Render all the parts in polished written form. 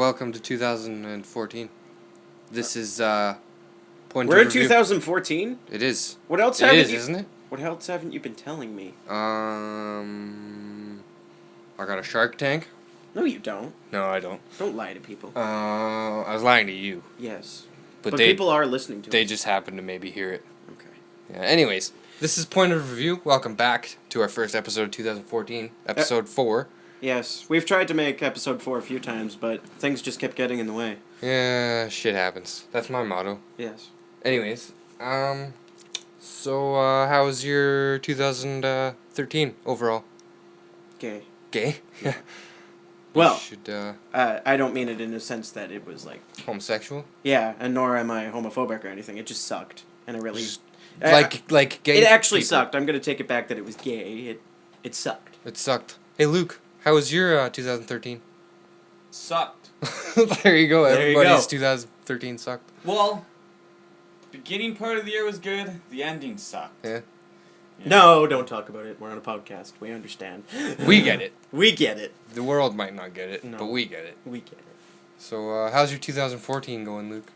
welcome to 2014. This is point We're of in review. 2014? It is. What else It haven't is, you isn't it? What else haven't you been telling me? I got a Shark Tank. No, you don't. No, I don't. Don't lie to people. I was lying to you, Yes. but People are listening to they us. just happen to maybe hear it. Okay. Yeah. Anyways, this is point of review. Welcome back to our first episode of 2014, episode 4. Yes, we've tried to make episode 4 a few times, but things just kept getting in the way. Yeah, shit happens. That's my motto. Yes. Anyways, so how was your 2013 overall? Okay. Gay? Well, Should I don't mean it in the sense that it was like, homosexual? yeah, and nor am I homophobic or anything. It just sucked, and it really Just like gay. It actually people. sucked. I'm gonna take it back that it was gay. It sucked. It sucked. Hey Luke, how was your 2013? Sucked. There you go. There you Everybody's go. 2013 sucked. Well, beginning part of the year was good. The ending sucked. Yeah. Yeah. No, don't talk about it. We're on a podcast. We understand. We get it. We get it. The world might not get it, No. but we get it. We get it. So how's your 2014 going, Luke?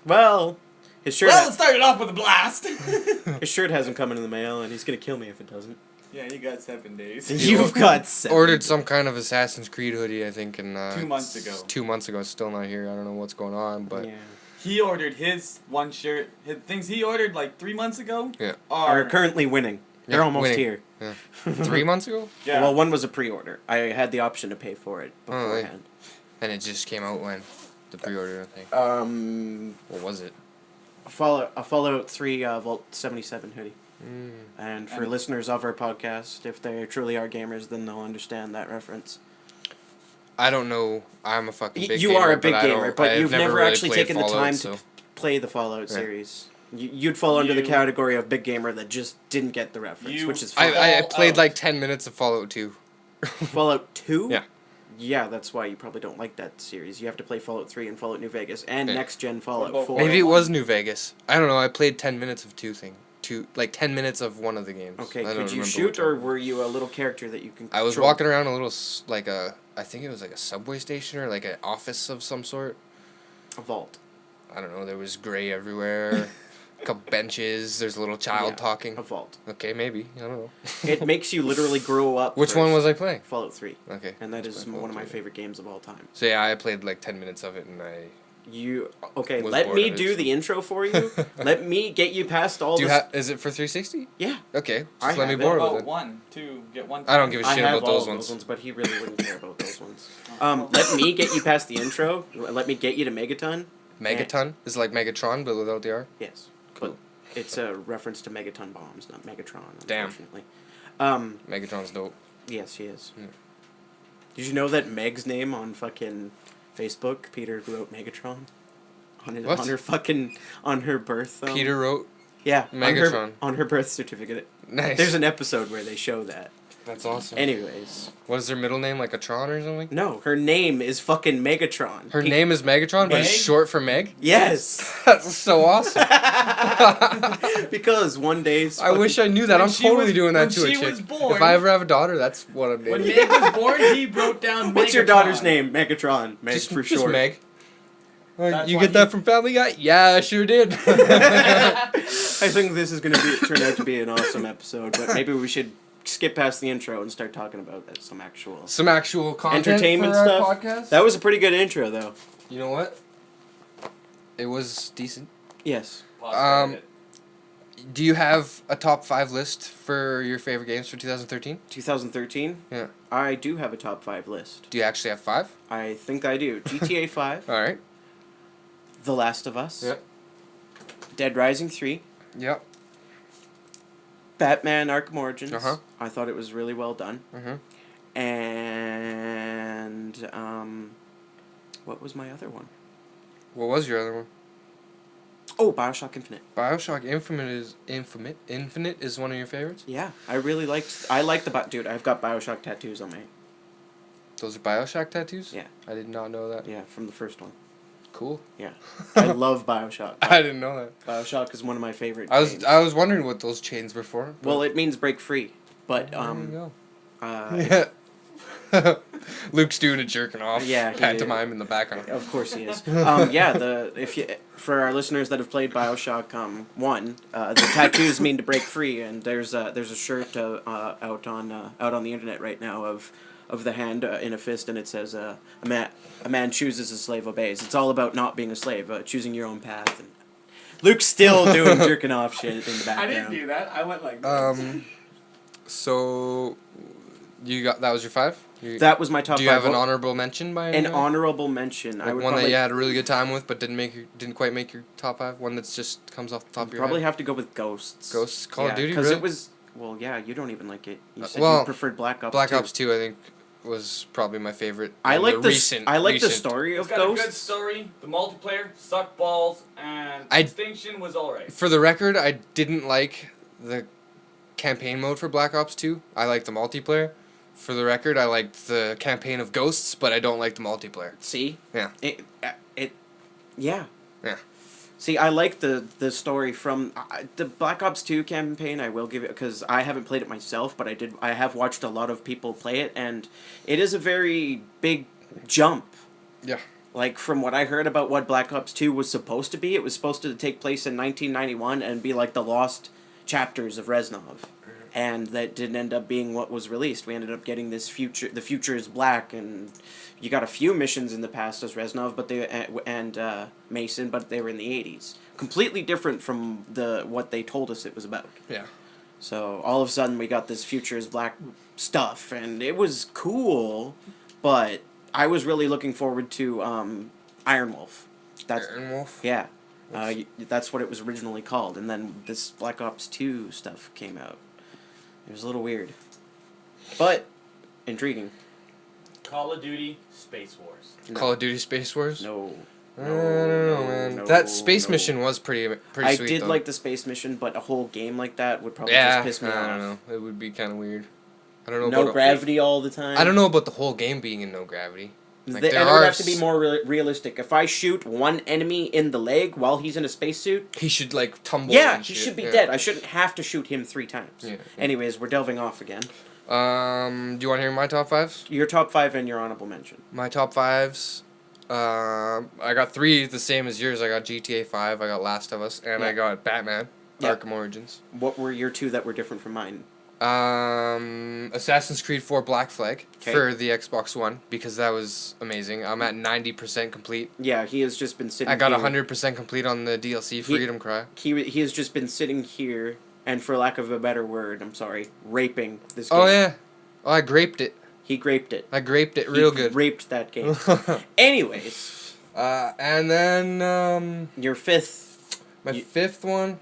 Well, his shirt. Well, it started off with a blast. His shirt hasn't come in the mail, and he's gonna kill me if it doesn't. Yeah, you got 7 days. You've got 7. Ordered some kind of Assassin's Creed hoodie, I think, and 2 months it's ago. 2 months ago. It's still not here. I don't know what's going on, but Yeah. He ordered his one shirt. His things he ordered like 3 months ago. Yeah. Are currently winning. They're Yeah, almost winning. here. Yeah. 3 months ago, Yeah. Well, one was a pre-order. I had the option to pay for it Oh, yeah. beforehand. and it just came out when the pre-order thing. What was it? A Fallout 3 Vault 77 hoodie. Mm. And for And- listeners of our podcast, if they truly are gamers, then they'll understand that reference. I don't know. I'm a fucking big You gamer. are a big but gamer, but I've you've never really actually played taken the Fallout, time so. to play the Fallout Yeah. series. You'd fall under the You- category of big gamer that just didn't get the reference, You- which is fine. I played Fallout. like 10 minutes of Fallout 2. Fallout 2? Yeah. Yeah, that's why you probably don't like that series. You have to play Fallout 3 and Fallout New Vegas and Yeah. next gen What Fallout about 4. Maybe it Fallout was 1? New Vegas. I don't know. I played 10 minutes of like 10 minutes of one of the games. Okay, I don't could you remember shoot which or one. were you a little character that you can control? I was walking around a little I think it was like a subway station or like an office of some sort. A vault. I don't know. There was gray everywhere. A couple benches. There's a little child Yeah, talking. A vault. Okay, maybe. I don't know. It makes you literally grow up. Which one was I playing? Fallout 3. Okay. And that is That's my one of my Fallout 3. favorite games of all time. So yeah, I played like 10 minutes of it and Okay, Was let bored me of it, do so- the intro for you. Let me get you past all Do you this. is it for 360? Yeah. Okay, I just let me have it. borrow What it about then. 1, 2, get 1. I don't give a I shit have about all those of ones. those ones, but he really wouldn't care about those ones. Let me get you past the intro. Let me get you to Megaton. Megaton is like Megatron, but without the R. Yes. Cool. But it's a reference to Megaton bombs, not Megatron, Damn. unfortunately. Megatron's dope. Yes, he is. Yeah. Did you know that Meg's name on fucking Facebook, Peter wrote Megatron? What? On her birth. Peter wrote. Yeah. Megatron. On her birth certificate. Nice. There's an episode where they show that. That's awesome. Anyways. What is her middle name? Like a Tron or something? No, her name is fucking Megatron. Her name is Megatron, but it's Meg? short for Meg? Yes. That's so awesome. Because one day. I wish I knew that. When I'm she totally was- doing that when to a she chick. was born- If I ever have a daughter, that's what I'm When doing. Meg was born, he wrote down What's your Megatron. daughter's name? Megatron. Meg Just, for just short. Meg. That's You why get that he- from Family Guy? Yeah, I sure did. I think this is going to turn out to be an awesome episode, but maybe we should skip past the intro and start talking about some actual Some actual content entertainment for our stuff. podcast. That was a pretty good intro, though. You know what? It was decent. Yes. Pause for it. Do you have a top 5 list for your favorite games for 2013? 2013. Yeah. I do have a top 5 list. Do you actually have 5? I think I do. GTA 5, All right. The Last of Us, Yep. Dead Rising 3, Yep. Batman Arkham Origins. Uh-huh. I thought it was really well done. Mhm. And what was my other one? What was your other one? Oh, BioShock Infinite. BioShock Infinite is one of your favorites? Yeah, I liked the dude. I've got BioShock tattoos on my Those are BioShock tattoos? Yeah. I did not know that. yeah from the first one. Cool. Yeah, I love BioShock. I didn't know that. BioShock is one of my favorite. I was games. I was wondering what those chains were for. but Well, it means break free, but there you go. uh, Yeah. Luke's doing a jerking off Yeah, he- pantomime in the background. Of course he is. If you for our listeners that have played Bioshock 1, the tattoos mean to break free, and there's a shirt out on the internet right now of the hand in a fist, and it says a man chooses, a slave obeys. It's all about not being a slave, choosing your own path. And Luke's still doing jerking off shit in the I background. didn't do that. I went like this. So you got that was your 5? That was my top Do you 5. have an honorable mention by any An chance? honorable mention. I Like would one that probably, you had a really good time with, but didn't quite make your top 5. One that's just comes off the top of your probably head. have to go with Ghosts. Ghosts, Call of Yeah, Duty, because really? it was you don't even like it. You said well, you preferred Black Ops. Black 2. Ops 2, I think, was probably my favorite. I And like the recent. the story It's of got a good Ghosts. story. The multiplayer sucked balls, and Extinction was alright. For the record, I didn't like the campaign mode for Black Ops 2. I liked the multiplayer. For the record, I liked the campaign of Ghosts, but I don't like the multiplayer. See? Yeah. Yeah. Yeah. See, I like the story from the Black Ops 2 campaign. I will give it because I haven't played it myself, but I have watched a lot of people play it, and it is a very big jump. Yeah. Like from what I heard about what Black Ops 2 was supposed to be, it was supposed to take place in 1991 and be like the lost chapters of Reznov. And that didn't end up being what was released. We ended up getting this future. The future is black, and you got a few missions in the past as Reznov, but Mason, but they were in the 80s. Completely different from what they told us it was about. Yeah. So all of a sudden we got this future is black stuff, and it was cool, but I was really looking forward to Iron Wolf. That's Iron Wolf? yeah. That's what it was originally called, and then this Black Ops 2 stuff came out. It was a little weird, but intriguing. Call of Duty Space Wars. Call of Duty Space Wars? No. I don't know, man. That space mission was pretty I sweet, did though. like the space mission, but a whole game like that would probably Yeah, just piss me I off. don't know. It would be kind of weird. I don't know No about gravity all the time. I don't know about the whole game being in no gravity. Like, And there it are would have to be more realistic. If I shoot one enemy in the leg while he's in a spacesuit, He should like tumble. yeah, and he shit, should be yeah. dead. I shouldn't have to shoot him 3 times. Yeah. Anyways, we're delving off again. Do you want to hear my top 5s? Your top 5 and your honorable mention. My top 5s. I got 3 the same as yours. I got GTA 5. I got Last of Us, and I Yeah. got Batman: Yeah. Arkham Origins. What were your 2 that were different from mine? Assassin's Creed 4 Black Flag 'Kay. for the Xbox One because that was amazing. I'm at 90% complete. Yeah, he has just been sitting. I got here. 100% complete on the DLC Freedom Cry. He has just been sitting here, and for lack of a better word, I'm sorry, raping this game. Oh yeah, oh I graped it. He graped it. I graped it real He good. raped that game. Anyways, And then your 5th. my You- 5th one.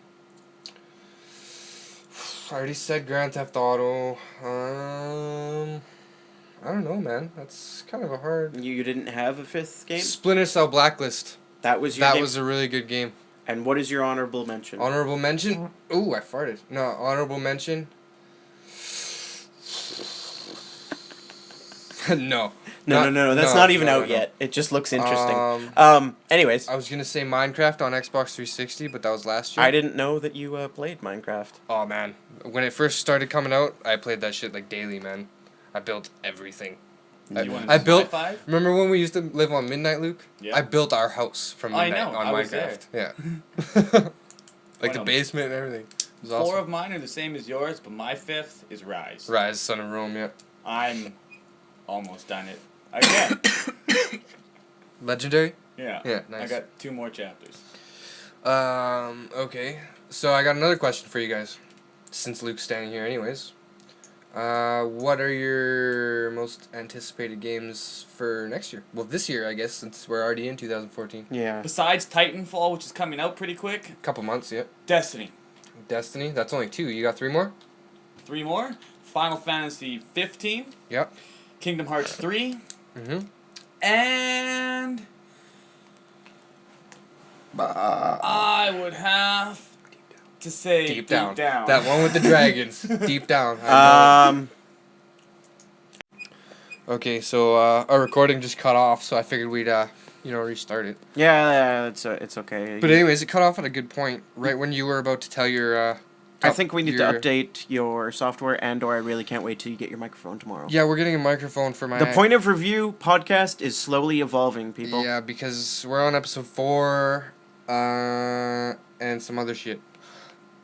I already said Grand Theft Auto. I don't know, man. That's kind of a hard. You didn't have a 5th game. Splinter Cell Blacklist. That was your. That game? was a really good game. And what is your honorable mention? Honorable mention. Ooh, I farted. No, honorable mention. No. No. That's not even out yet. It just looks interesting. Anyways, I was gonna say Minecraft on Xbox 360, but that was last year. I didn't know that you played Minecraft. Oh man, when it first started coming out, I played that shit like daily, man. I built everything. I built. Five? Remember when we used to live on Midnight, Luke? Yeah. I built our house from I Midnight know, on I was Minecraft. Yeah. like Why the not? basement and everything. It was 4 awesome. of mine are the same as yours, but my 5th is Rise. Rise, Son of Rome. Yeah. I'm almost done it. Again. Legendary. Yeah. Yeah, nice. I got 2 more chapters. Okay. So I got another question for you guys, since Luke's standing here, anyways. What are your most anticipated games for next year? Well, this year, I guess, since we're already in 2014. Yeah. Besides Titanfall, which is coming out pretty quick, Couple months, yeah. Destiny. Destiny, that's only 2. You got 3 more? 3 more. Final Fantasy 15. Yep. Kingdom Hearts 3. Mm-hmm. And I would have to say Deep down. Down. That one with the dragons. Deep down. I know. Okay, so our recording just cut off, so I figured we'd restart it. Yeah, it's okay. But anyways, it cut off at a good point, right when you were about to tell your I think we need to your- update your software, and/or I really can't wait till you get your microphone tomorrow. Yeah, we're getting a microphone for my. The Point of Review podcast is slowly evolving, people. Yeah, because we're on episode 4, and some other shit.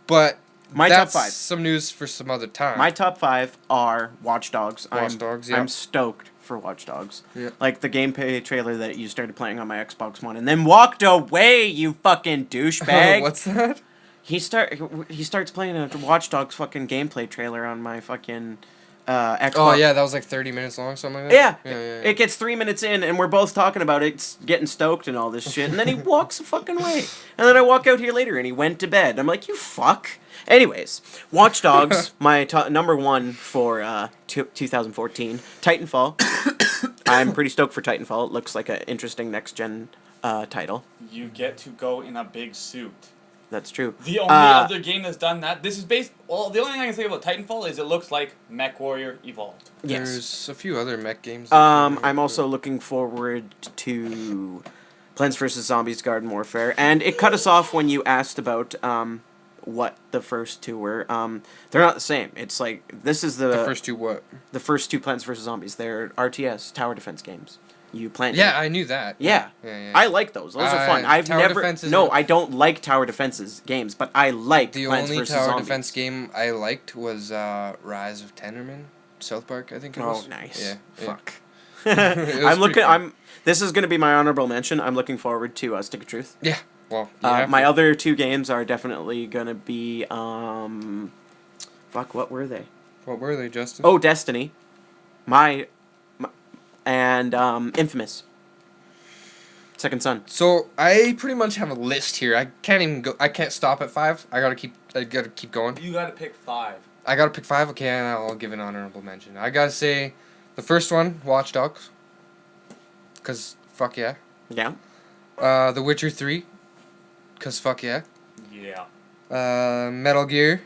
But My that's top 5. some news for some other time. My top 5 are Watch Dogs. Watch Dogs, yeah. I'm stoked for Watch Dogs. Yeah. Like the gameplay trailer that you started playing on my Xbox One and then walked away, you fucking douchebag. What's that? He starts playing a Watch Dogs fucking gameplay trailer on my fucking Xbox. Oh yeah, that was like 30 minutes long, something like Yeah. that. Yeah. It gets 3 minutes in, and we're both talking about it, getting stoked and all this shit, and then he walks the fucking way. And then I walk out here later, and he went to bed. I'm like, you fuck. Anyways, Watch Dogs, my number 1 for 2014. Titanfall. I'm pretty stoked for Titanfall. It looks like an interesting next-gen title. You get to go in a big suit. That's true. The only other game that's done that. This is based. Well, the only thing I can say about Titanfall is it looks like MechWarrior Evolved. Yes. There's a few other mech games. I'm also looking forward to Plants vs. Zombies Garden Warfare. And it cut us off when you asked about what the first 2 were. They're not the same. It's like, this is the first 2 what? the first 2 Plants vs. Zombies. They're RTS, tower defense games. You plant. Yeah, I knew that. Yeah. Yeah. I like those. Those are fun. I've tower never. defense is No, a- I don't like tower defenses games, but I like The Plants only vs. tower Zombies. defense game I liked was Rise of Tenderman, South Park, I think it Oh, was. nice. Yeah. Fuck. It was I'm looking. pretty cool. This is going to be my honorable mention. I'm looking forward to Stick of Truth. Yeah. Well, you have My to. other 2 games are definitely gonna be fuck, what were they? What were they, Justin? Oh, Destiny, and Infamous. Second Son. So I pretty much have a list here. I can't even go. I can't stop at 5. I gotta keep going. You gotta pick 5. I gotta pick 5. Okay, and I'll give an honorable mention. I gotta say, the first one, Watch Dogs. 'Cause fuck yeah. Yeah. The Witcher 3. 'Cause fuck yeah. Yeah. Metal Gear.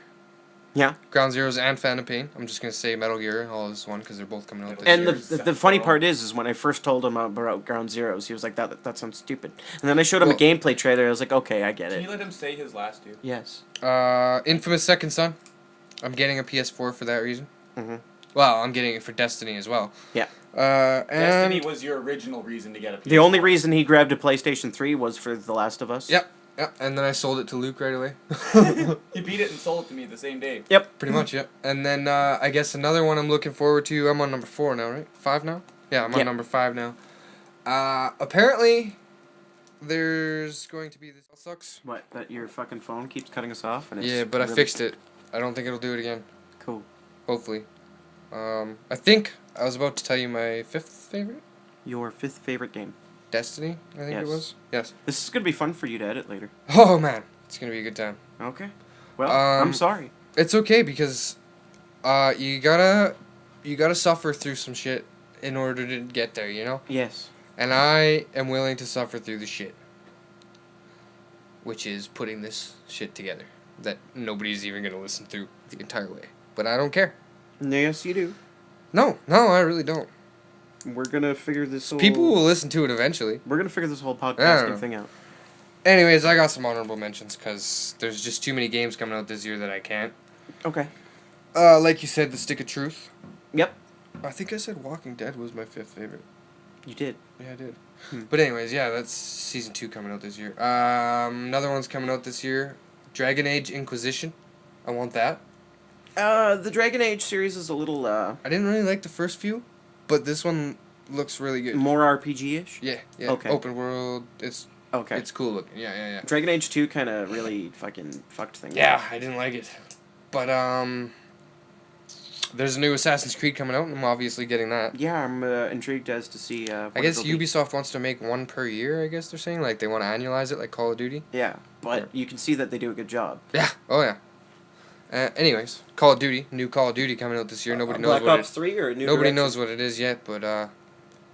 Yeah. Ground Zeroes and Phantom Pain. I'm just gonna say Metal Gear all as one because they're both coming out this And year. the funny part is when I first told him about Ground Zeroes, he was like, that sounds stupid. And then I showed him Well- a gameplay trailer. I was like, okay, I get Can it. you let him say his last 2? Yes. Infamous Second Son. I'm getting a PS4 for that reason. Mhm. Well, I'm getting it for Destiny as well. Yeah. And Destiny was your original reason to get a PS4. The only reason he grabbed a PlayStation 3 was for The Last of Us. Yep. And then I sold it to Luke right away. He beat it and sold it to me the same day. Yep. Pretty much, yep. And then I guess another one I'm looking forward to. I'm on number 4 now, right? 5 now? Yeah, I'm on Yep. number 5 now. Apparently, there's going to be this. Sucks. What? That your fucking phone keeps cutting us off? And it's Yeah, but I really- fixed it. I don't think it'll do it again. Cool. Hopefully. I think I was about to tell you my 5th favorite. Your 5th favorite game. Destiny, I think Yes. it was. Yes. This is gonna be fun for you to edit later. Oh man, it's gonna be a good time. Okay. Well, Um, I'm sorry. It's okay because, you gotta suffer through some shit in order to get there, you know. Yes. And I am willing to suffer through the shit. Which is putting this shit together that nobody's even gonna listen through the entire way. But I don't care. Yes, you do. No, I really don't. We're gonna figure this whole... People will listen to it eventually. We're gonna figure this whole I don't podcasting know. thing out. Anyways, I got some honorable mentions because there's just too many games coming out this year that I can't. Okay. Like you said, The Stick of Truth. Yep. I think I said Walking Dead was my 5th favorite. You did. Yeah, I did. Hmm. But anyways, yeah, that's season 2 coming out this year. Another one's coming out this year. Dragon Age Inquisition. I want that. The Dragon Age series is a little, I didn't really like the first few, but this one looks really good. more RPG-ish. Yeah. Okay. Open world. It's Okay. it's cool looking. Yeah. Dragon Age 2 kind of really fucking fucked things Yeah, up. I didn't like it. But there's a new Assassin's Creed coming out, and I'm obviously getting that. Yeah, I'm intrigued as to see. I what guess it'll be. Ubisoft wants to make one per year, I guess they're saying. Like, they want to annualize it like Call of Duty. Yeah, but you can see that they do a good job. Yeah. Oh, yeah. Anyways, Call of Duty. New Call of Duty coming out this year. Nobody knows Black what Ops it 3 or a new Nobody direction? knows what it is yet, but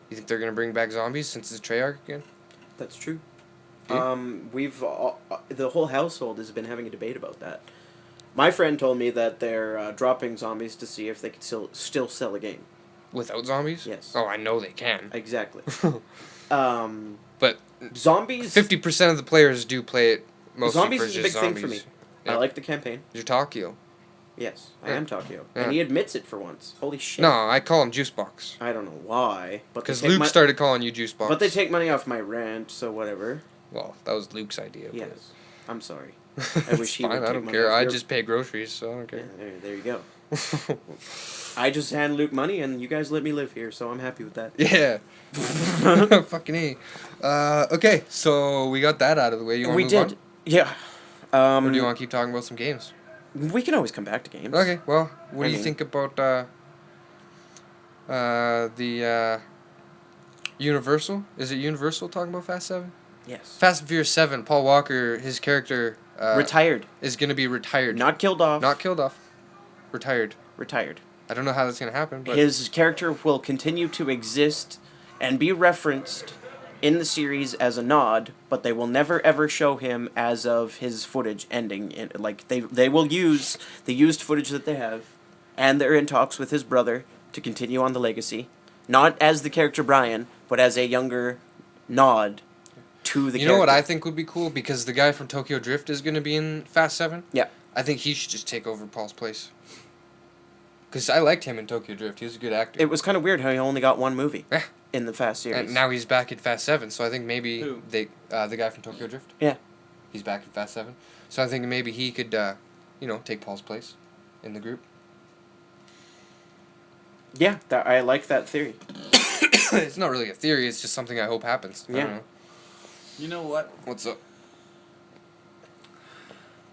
you think they're going to bring back zombies since it's Treyarch again? That's true. Yeah. We've the whole household has been having a debate about that. My friend told me that they're dropping zombies to see if they could still sell a game. Without zombies? Yes. Oh, I know they can. Exactly. But Zombies. 50% of the players do play it mostly Zombies for is a just big thing zombies. for me. I Yeah. like the campaign. You're Takio. Yes, I Yeah. am Takio. Yeah. And he admits it for once. Holy shit. No, I call him Juicebox. I don't know why, but they Because take Luke mon- started calling you Juicebox. But they take money off my rent, so whatever. Well, that was Luke's idea. Yes. I'm sorry. But I wish he would fine. I take don't money care. off I your- just pay groceries, so I don't Yeah, care. there you go. I just hand Luke money, and you guys let me live here, so I'm happy with that. Yeah. Fucking A. Okay, so we got that out of the way. You want We to move did. Yeah. on? Or do you want to keep talking about some games? We can always come back to games. Okay, well, what do you mean- think about the Universal? Is it Universal talking about Fast 7? Yes. Fast and Furious 7, Paul Walker, his character Retired. is going to be retired. Not killed off. Not killed off. Retired. Retired. I don't know how that's going to happen, but His character will continue to exist and be referenced in the series as a nod, but they will never ever show him as of his footage ending. Like they will use the used footage that they have, and they're in talks with his brother to continue on the legacy, not as the character Brian, but as a younger nod to the. you know what I think would be cool? Because the guy from Tokyo Drift is going to be in Fast 7. Yeah. I think he should just take over Paul's place. Because I liked him in Tokyo Drift. He was a good actor. It was kind of weird how he only got one movie Yeah. in the Fast series. And now he's back in Fast 7, so I think maybe Who? the guy from Tokyo Drift. Yeah. He's back in Fast 7. So I think maybe he could, take Paul's place in the group. Yeah, I like that theory. It's not really a theory, it's just something I hope happens. I Yeah. don't know. You know what? What's up?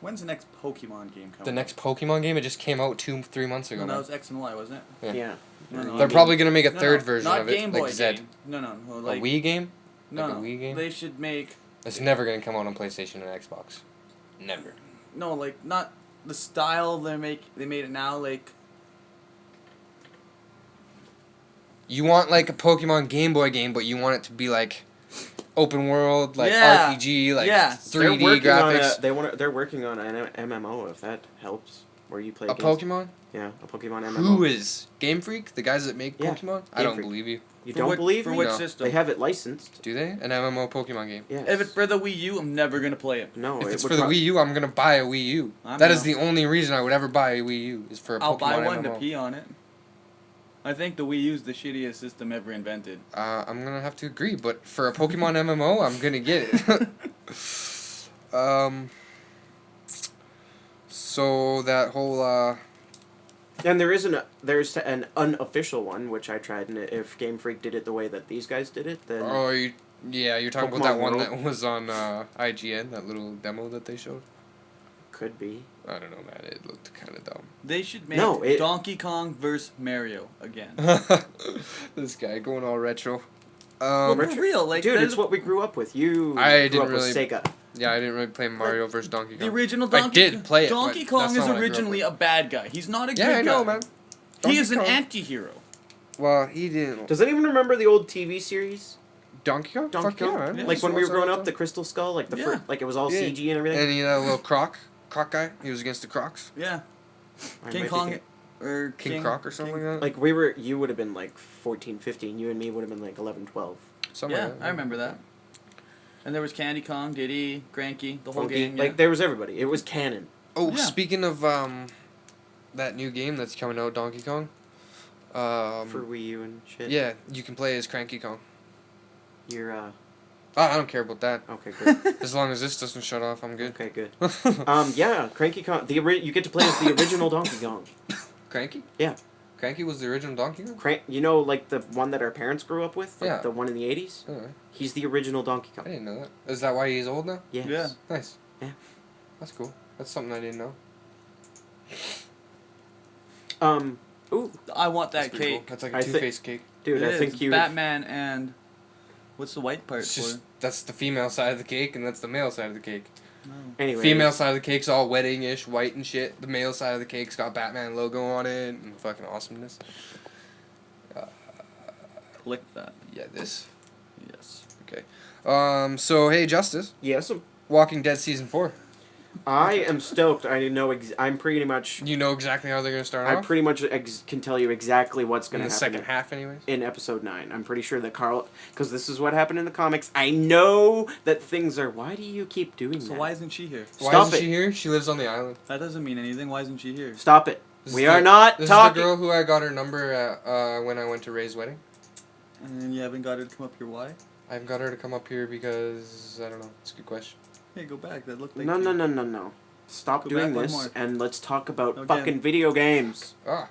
When's the next Pokemon game coming? The next Pokemon game, it just came out 2-3 months ago. No, that man. was X and Y, wasn't it? Yeah. Yeah. No, They're probably going to make a No, third no, version not of it, Game Boy like Zed. game. No, A like Wii game? no, Like a no. Wii game? They should make It's never going to come out on PlayStation and Xbox. Never. no, like not the style they made it now. Like You want like a Pokemon Game Boy game, but you want it to be like open world, like Yeah. RPG, like Yeah. 3D They're working graphics. they're working on an MMO if that helps, where you play A games. Pokemon? Yeah, a Pokemon MMO. Who is Game Freak? The guys that make Yeah, Pokemon? I Game don't Freak. believe you. You for don't which, believe for me? which No. system? They have it licensed. Do they? An MMO Pokemon game. Yes. If it's for the Wii U, I'm never gonna play it. No, If it it's would for the prob- Wii U, I'm gonna buy a Wii U. I'm That is gonna- the only reason I would ever buy a Wii U is for a I'll Pokemon buy one MMO. to pee on it. I think the Wii U's the shittiest system ever invented. I'm gonna have to agree, but for a Pokemon MMO, I'm gonna get it. So that whole And there's an unofficial one which I tried, and if Game Freak did it the way that these guys did it, then you're talking about Pokemon that one World. that was on IGN, that little demo that they showed. could be. I don't know, man. It looked kind of dumb. They should make No, it- Donkey Kong versus Mario again. This guy going all retro. Well, for Retro- real, like Dude, there's it's what we grew up with. You I grew didn't up with really- Sega. Yeah, I didn't really play Mario versus Donkey Kong. the original I Donkey. did play it, Donkey but Kong that's is not what I grew up originally with. a bad guy. He's not a good Yeah, I guy. know, man. He Donkey is an Kong- anti-hero. Well, he didn't. Does anyone remember the old TV series? Donkey Kong? Donkey Fuck Kong? yeah, man. Yeah. Like when we were What's growing that up, the Crystal Skull, like the Yeah. first, like it was all Yeah. CG and everything. And he had a little croc guy. He was against the crocs. Yeah. I King might be Kong thinking- or King Croc or something like that. Like you would have been like 14, 15. You and me would have been like 11, 12. Something Yeah, like that. I remember that. And there was Candy Kong, Diddy, Cranky, the whole Funky. gang. Yeah. Like there was everybody. It was canon. Oh, Yeah. speaking of that new game that's coming out, Donkey Kong. For Wii U and shit. Yeah, you can play as Cranky Kong. You're I don't care about that. okay, good. As long as this doesn't shut off, I'm good. Okay, good. Yeah, Cranky Kong. You get to play as the original Donkey Kong. Cranky? Yeah. Cranky was the original Donkey Kong? You know, like the one that our parents grew up with, like Yeah. the one in the 80s. Oh, He's the original Donkey I Kong. didn't know that. Is that why he's old now? Yes. Yeah. Nice. Yeah. That's cool. That's something I didn't know. Ooh, I want that That's pretty cool. cake. That's like a I thi- two-faced cake. dude, It I is. think you. Batman and what's the white part It's for? just, that's the female side of the cake, and that's the male side of the cake. Anyway. Female side of the cake's all wedding-ish, white and shit. The male side of the cake's got Batman logo on it and fucking awesomeness. Click that. Yeah, this. Yes. So hey, Justice. Yes. Walking Dead Season 4. I am stoked. I know. I'm pretty much. You know exactly how they're gonna start I off. pretty much can tell you exactly what's In going the to happen second half, anyways. in episode 9. I'm pretty sure that Carl, because this is what happened in the comics. I know that things are. Why do you keep doing So that? why isn't she here? Why Stop isn't it. she here? She lives on the island. That doesn't mean anything. Why isn't she here? Stop it. This We is are the- not This talking. is the girl who I got her number at when I went to Ray's wedding. And then you haven't got her to come up here. Why? I've got her to come up here because I don't know. It's a good question. Hey, go back. That looked like No, you. no, no, no, no. Stop Go doing back one this more. and let's talk about Again. fucking video games. Ah.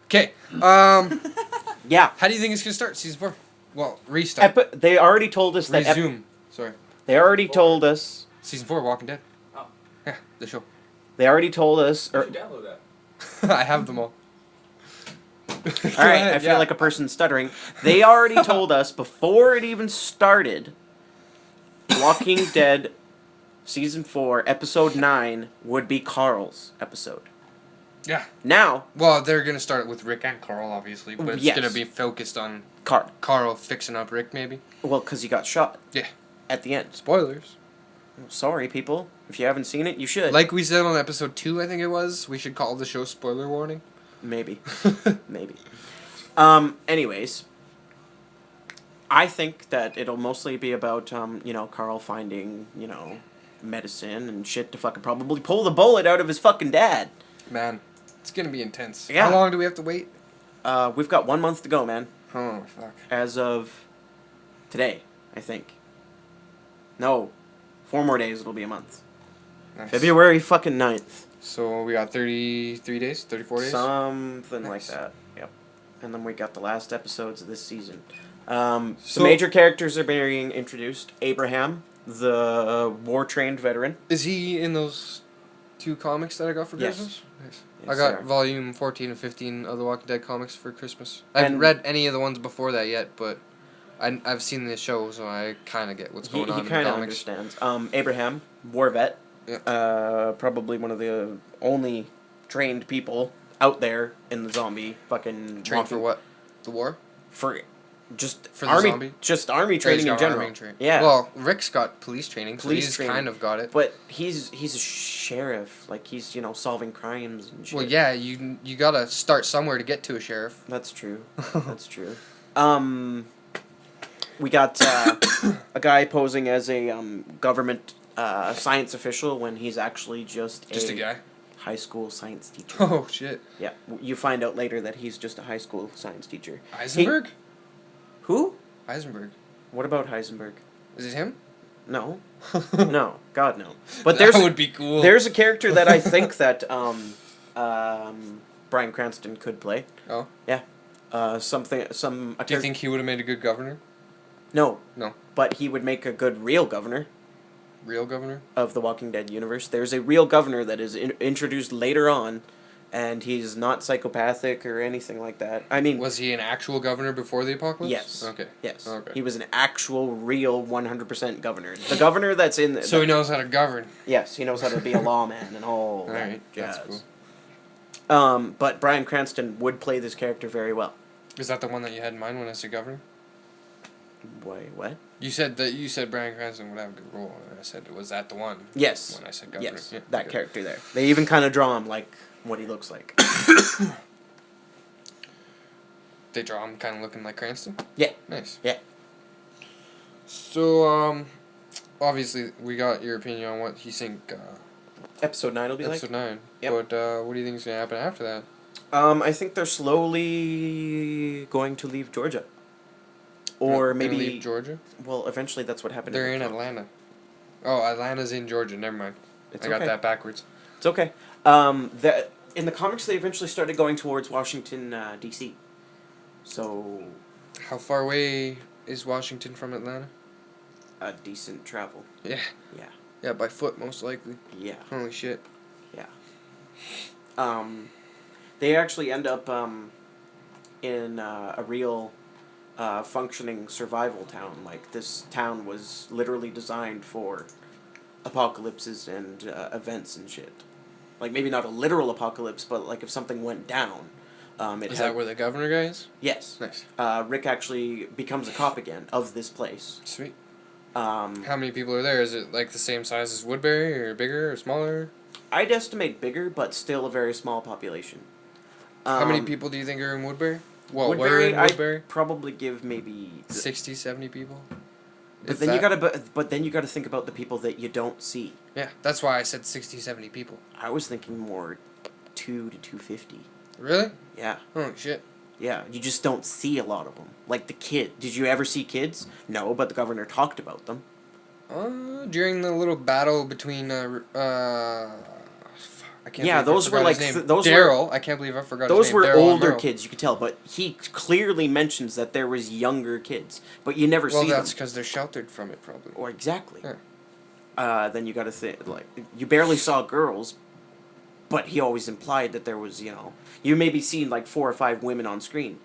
Okay. Yeah. How do you think it's gonna start season 4? Well, restart. They already told us that. Resume. Sorry. They already told us. Season 4, Walking Dead. Oh. Yeah, the show. They already told us. You Or, should download that. I have them all. all right, I feel like a person stuttering. They already told us before it even started. Walking Dead, season 4, episode 9 would be Carl's episode. Yeah. Now, Well, they're gonna start with Rick and Carl, obviously, but it's Yes. gonna be focused on Carl. fixing up Rick, maybe. Well, because he got shot. Yeah. At the end. Spoilers. Sorry, people. If you haven't seen it, you should. Like we said on episode 2, I think it was, we should call the show spoiler warning. Maybe. Maybe. Anyways, I think that it'll mostly be about, Carl finding, medicine and shit to fucking probably pull the bullet out of his fucking dad. Man, it's gonna be intense. Yeah. How long do we have to wait? We've got 1 month to go, man. Oh, fuck. As of today, I think. No. 4 more days, it'll be a month. Nice. February fucking 9th. So we got 33 days? 34 days? Something like Nice. that. Yep. And then we got the last episodes of this season. The So- major characters are being introduced. Abraham, the war-trained veteran. Is he in those 2 comics that I got for Yes. Christmas? Nice. Yes, I got sir. volume 14 and 15 of the Walking Dead comics for Christmas. I haven't And- read any of the ones before that yet, but I've seen the show, so I kind of get what's He going on in the kind of comics. understands. Abraham, war vet. Yeah. Probably one of the only trained people out there in the zombie fucking Trained for walking- what? The war? For just For the army, zombie? just army Or training he's in got general. army training. Yeah. Well, Rick's got police training, so Police he's training. kind of got it. But he's a sheriff. Like he's solving crimes and shit. Well, yeah, you gotta start somewhere to get to a sheriff. That's true. That's true. We got a guy posing as a government science official when he's actually just Just a guy. high school science teacher. Oh shit, Yeah, you find out later that he's just a high school science teacher. Heisenberg. Who? Heisenberg. What about Heisenberg? Is it him? No, no, God no. But that there's would be cool. there's a character that I think that Bryan Cranston could play. Oh. Yeah. A Do you character- think he would have made a good governor? No. No. But he would make a good real governor Real governor? of the Walking Dead universe. There's a real governor that is introduced later on, and he's not psychopathic or anything like that. I mean, Was he an actual governor before the apocalypse? yes. Okay. Yes. Okay. He was an actual, real, 100% governor. The governor that's in the... So he knows how to govern. Yes, he knows how to be a lawman and all that Alright, jazz. that's cool. But Bryan Cranston would play this character very well. Is that the one that you had in mind when I said governor? Wait, what? You said Bryan Cranston would have a good role, and I said, was that the one? Yes. When I said governor. Yes, Yeah, that okay. character there. They even kind of draw him like what he looks like. They draw him kind of looking like Cranston? Yeah. Nice. Yeah. So, obviously, we got your opinion on what you think Episode 9 will be episode 9. Yep. But what do you think is going to happen after that? I think they're slowly going to leave Georgia. Or Not gonna maybe... leave Georgia? Well, eventually that's what happened. They're in the Atlanta. Oh, Atlanta's in Georgia. Never mind. It's I got okay. that backwards. It's okay. In the comics, they eventually started going towards Washington, D.C. So, How far away is Washington from Atlanta? a decent travel. Yeah. Yeah. Yeah, by foot, most likely. Yeah. Holy shit. They actually end up in a real functioning survival town. Like, this town was literally designed for apocalypses and events and shit. Like, maybe not a literal apocalypse, but like if something went down. Is that where the governor guy is? Yes. Nice. Rick actually becomes a cop again of this place. Sweet. How many people are there? Is it like the same size as Woodbury, or bigger, or smaller? I'd estimate bigger, but still a very small population. How many people do you think are in Woodbury? Well, were Woodbury, in Woodbury? I'd probably give maybe 60, 70 people? But If then that- but then you gotta think about the people that you don't see. Yeah, that's why I said 60, 70 people. I was thinking more 2 to 250. Really? Yeah, Holy shit. yeah. You just don't see a lot of them. Like the kid. Did you ever see kids? No, but the governor talked about them. During the little battle between, I can't Yeah, believe I those were forgot like his name. those were Daryl. I can't believe I forgot those his name. were Daryl older Monroe. kids. You could tell, but he clearly mentions that there was younger kids, but you never Well, see that's them. because they're sheltered from it, probably. Or exactly. Yeah. Then you got to think like you barely saw girls, but he always implied that there was you maybe seen like 4 or 5 women on screen,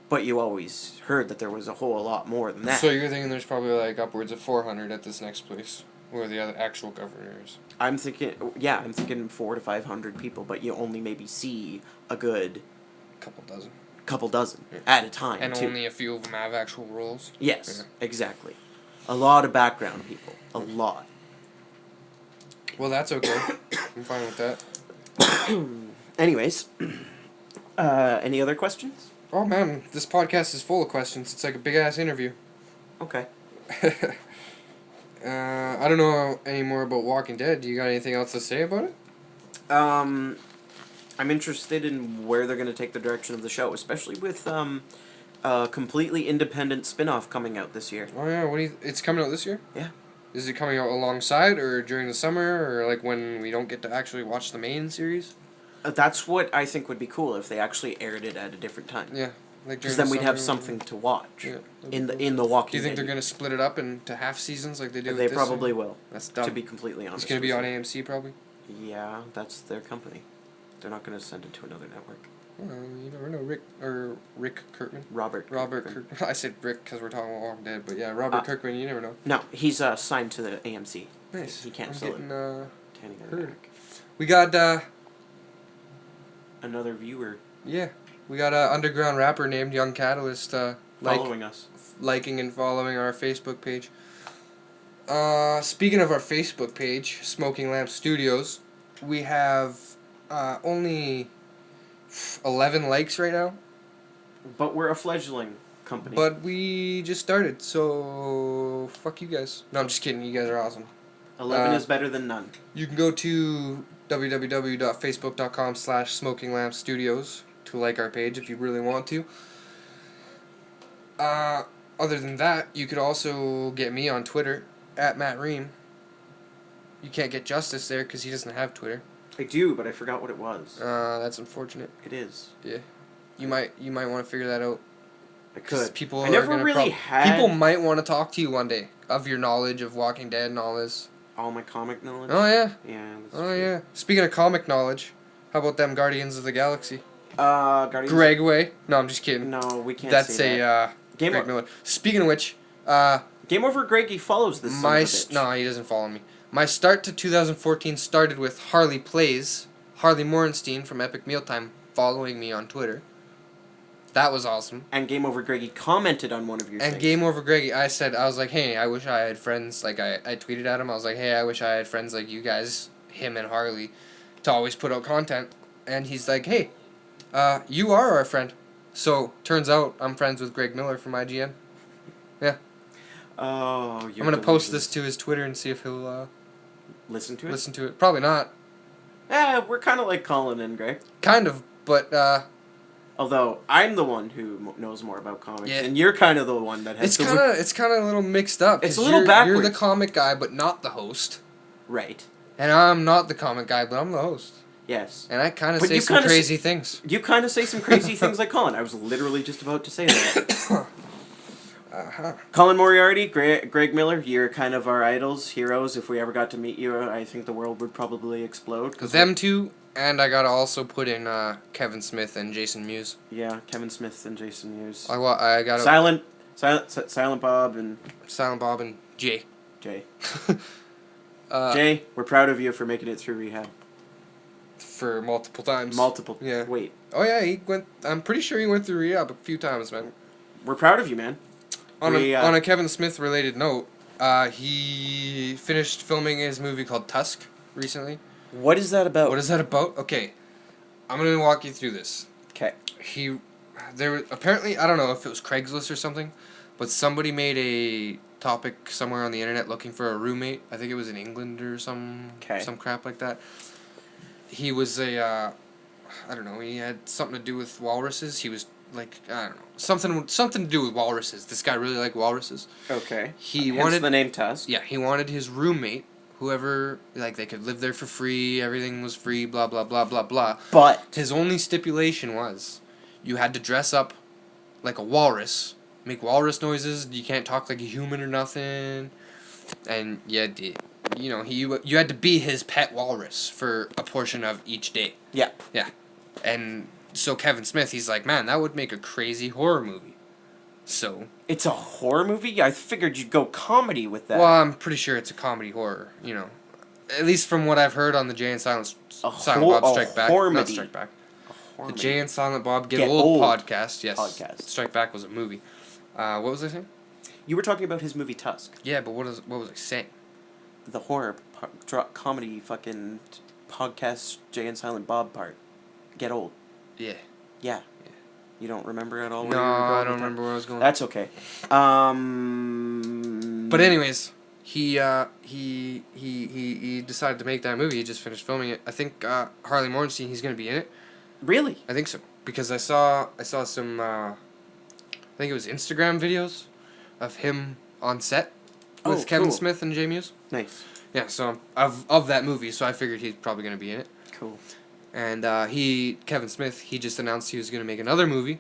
but you always heard that there was a whole lot more than that. So you're thinking there's probably like upwards of 400 at this next place, where the other actual governor is. I'm thinking 4 to 500 people, but you only maybe see a good Couple dozen. couple dozen Yeah. at a time. And too. only a few of them have actual roles. Yes, exactly. A lot of background people. A lot. Well, that's okay. I'm fine with that. Anyways, any other questions? Oh man, this podcast is full of questions. It's like a big ass interview. Okay. I don't know any more about Walking Dead. Do you got anything else to say about it? I'm interested in where they're going to take the direction of the show, especially with a completely independent spin-off coming out this year. Oh yeah, it's coming out this year? Yeah. Is it coming out alongside or during the summer or like when we don't get to actually watch the main series? That's what I think would be cool if they actually aired it at a different time. Yeah. Like Because during then the we'd have summer. something to watch Yeah. in the Walking Dead. Do you think they're going to split it up into half seasons like they do They with this probably one? will. That's dumb. To be completely honest. It's going to be with on you. AMC probably? Yeah, that's their company. They're not going to send it to another network. Well, you never know. Rick Kirkman? Robert Kirkman. I said Rick because we're talking about Walking Dead, but yeah, Robert Kirkman, you never know. No, he's signed to the AMC. Nice. He can't I'm sell getting, it. To any other heard. network. We got, Another viewer yeah, we got a underground rapper named Young Catalyst, following us. liking and following our Facebook page. Speaking of our Facebook page, Smoking Lamp Studios, we have only 11 likes right now, But we're a fledgling company. but we just started, so fuck you guys. No, I'm just kidding. You guys are awesome. 11 is better than none. You can go to www.facebook.com/SmokingLampStudios to like our page if you really want to. Other than that, you could also get me on Twitter @MattReam. You can't get Justice there because he doesn't have Twitter. I do, but I forgot what it was. That's unfortunate. It is. Yeah, you might want to figure that out. I 'Cause could. people I are never gonna really had people might want to talk to you one day of your knowledge of Walking Dead and all this. all my comic knowledge. Oh yeah. Yeah. That's Oh true. yeah. Speaking of comic knowledge, how about them Guardians of the Galaxy? Guardians. Greg Way. No, I'm just kidding. No, we can't That's say that. Game Greg o- Miller. Speaking of which, Game Over Greg, he follows this son of a bitch. no, he doesn't follow me. My start to 2014 started with Harley Plays, Harley Morenstein from Epic Mealtime following me on Twitter. That was awesome. And Game Over Greg, he commented on one of your And things. Game Over Greggy, I was like, hey, I wish I had friends, like, I tweeted at him, I was like, hey, I wish I had friends like you guys, him and Harley, to always put out content. And he's like, hey, you are our friend. So, turns out, I'm friends with Greg Miller from IGN. Yeah. Oh, I'm going to post this to his Twitter and see if he'll Listen to it? listen to it. Probably not. We're kind of like Colin and Greg. Kind of, but Although, I'm the one who knows more about comics. Yeah. And you're kind of the one that has it's kind of a little mixed up. It's 'cause a little You're backwards. the comic guy, but not the host. Right. And I'm not the comic guy, but I'm the host. Yes. And I kind of But say you some kinda crazy things. You kind of say some crazy things like Colin. I was literally just about to say that. Colin Moriarty, Greg Miller, you're kind of our idols, heroes. If we ever got to meet you, I think the world would probably explode. Them two, and I gotta also put in Kevin Smith and Jason Mewes. Yeah, Kevin Smith and Jason Mewes. I gotta Silent Bob and Silent Bob and Jay. Jay. Uh, Jay, we're proud of you for making it through rehab. for multiple times. Multiple. Yeah. Wait. Oh yeah, he went. I'm pretty sure he went through rehab a few times, man. We're proud of you, man. On a Kevin Smith related note, He finished filming his movie called Tusk recently. What is that about? What is that about? Okay, I'm gonna walk you through this. Okay. Apparently, I don't know if it was Craigslist or something, but somebody made a topic somewhere on the internet looking for a roommate. I think it was in England or some crap like that. He was I don't know. He had something to do with walruses. He was like, I don't know, something to do with walruses. This guy really liked walruses. Okay. He Hence wanted the name Tusk. Yeah, he wanted his roommate, whoever, like, they could live there for free. Everything was free. Blah blah blah blah blah. But His only stipulation was, you had to dress up like a walrus, make walrus noises. You can't talk like a human or nothing, and you had to be his pet walrus for a portion of each day. yeah. Yeah, and so Kevin Smith, he's like, man, that would make a crazy horror movie. So. It's a horror movie? I figured you'd go comedy with that. Well, I'm pretty sure it's a comedy horror. You know, at least from what I've heard on the Jay and Silent Bob Strike Back. Not Strike Back. The Jay and Silent Bob Get Old podcast. Yes. Podcast. Strike Back was a movie. What was I saying? You were talking about his movie Tusk. Yeah, but what was I saying? The horror comedy fucking podcast Jay and Silent Bob part. Get Old. Yeah. Yeah. You don't remember at all? No, I don't remember where I was going. That's okay. But anyways, he decided to make that movie. He just finished filming it. I think Harley Morenstein, he's gonna be in it. Really? I think so, because I saw some I think it was Instagram videos of him on set with Kevin cool. Smith and Jay Muse. Nice. Yeah, so of that movie, so I figured he's probably gonna be in it. Cool. And Kevin Smith, he just announced he was gonna make another movie.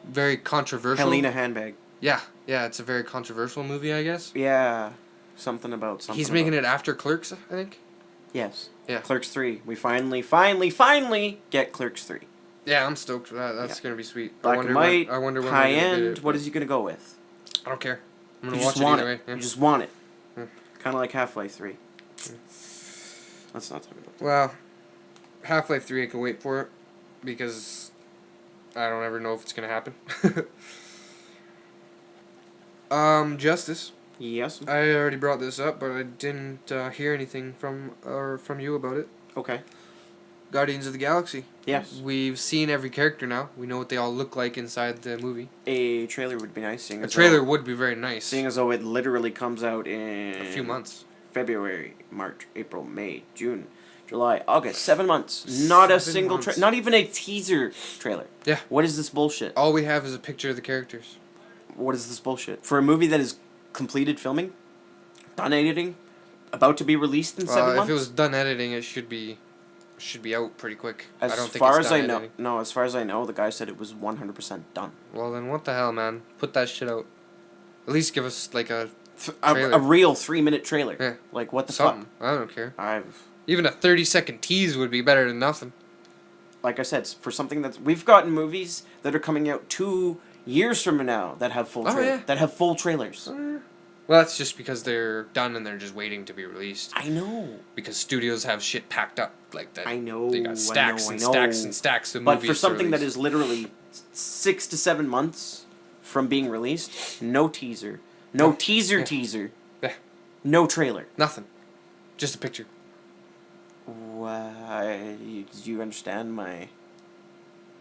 Very controversial. Helena Handbag. Yeah, it's a very controversial movie, I guess. Yeah. Something about something. He's making it after Clerks, I think. Yes. Yeah. Clerks 3. We finally get Clerks 3. Yeah, I'm stoked for that. That's gonna be sweet. Black and white, I wonder when high they're gonna get end. it, What but is he gonna go with? I don't care. I'm You gonna watch just it want either it. way. Yeah. You just want it. Yeah. Kind of like Half-Life 3. Let's not talk about that. Well, Half-Life 3, I can wait for it, because I don't ever know if it's gonna happen. Justice. Yes. I already brought this up, but I didn't hear anything from you about it. Okay. Guardians of the Galaxy. Yes. We've seen every character now. We know what they all look like inside the movie. A trailer would be nice. A trailer would be very nice. Seeing as though it literally comes out in a few months. February, March, April, May, June, July, August. 7 months. Not a single months. not even a teaser trailer. Yeah. What is this bullshit? All we have is a picture of the characters. What is this bullshit? For a movie that is completed filming, done editing, about to be released in 7 months? If it was done editing, it should be out pretty quick. As I don't think far it's as done I know, editing. no. As far as I know, the guy said it was 100% done. Well, then what the hell, man? Put that shit out. At least give us like a trailer. A real 3-minute trailer. Yeah. Like what the something. fuck? I don't care. I've Even a 30-second tease would be better than nothing. like I said, for something that's we've gotten movies that are coming out 2 years from now that have full that have full trailers. Well, that's just because they're done and they're just waiting to be released. I know. Because studios have shit packed up like that. I know. They got stacks I and know. stacks and stacks of But movies. for something that release. is literally 6 to 7 months from being released, no teaser, no teaser, Yeah. no trailer. Nothing. Just a picture. Why? Do you understand my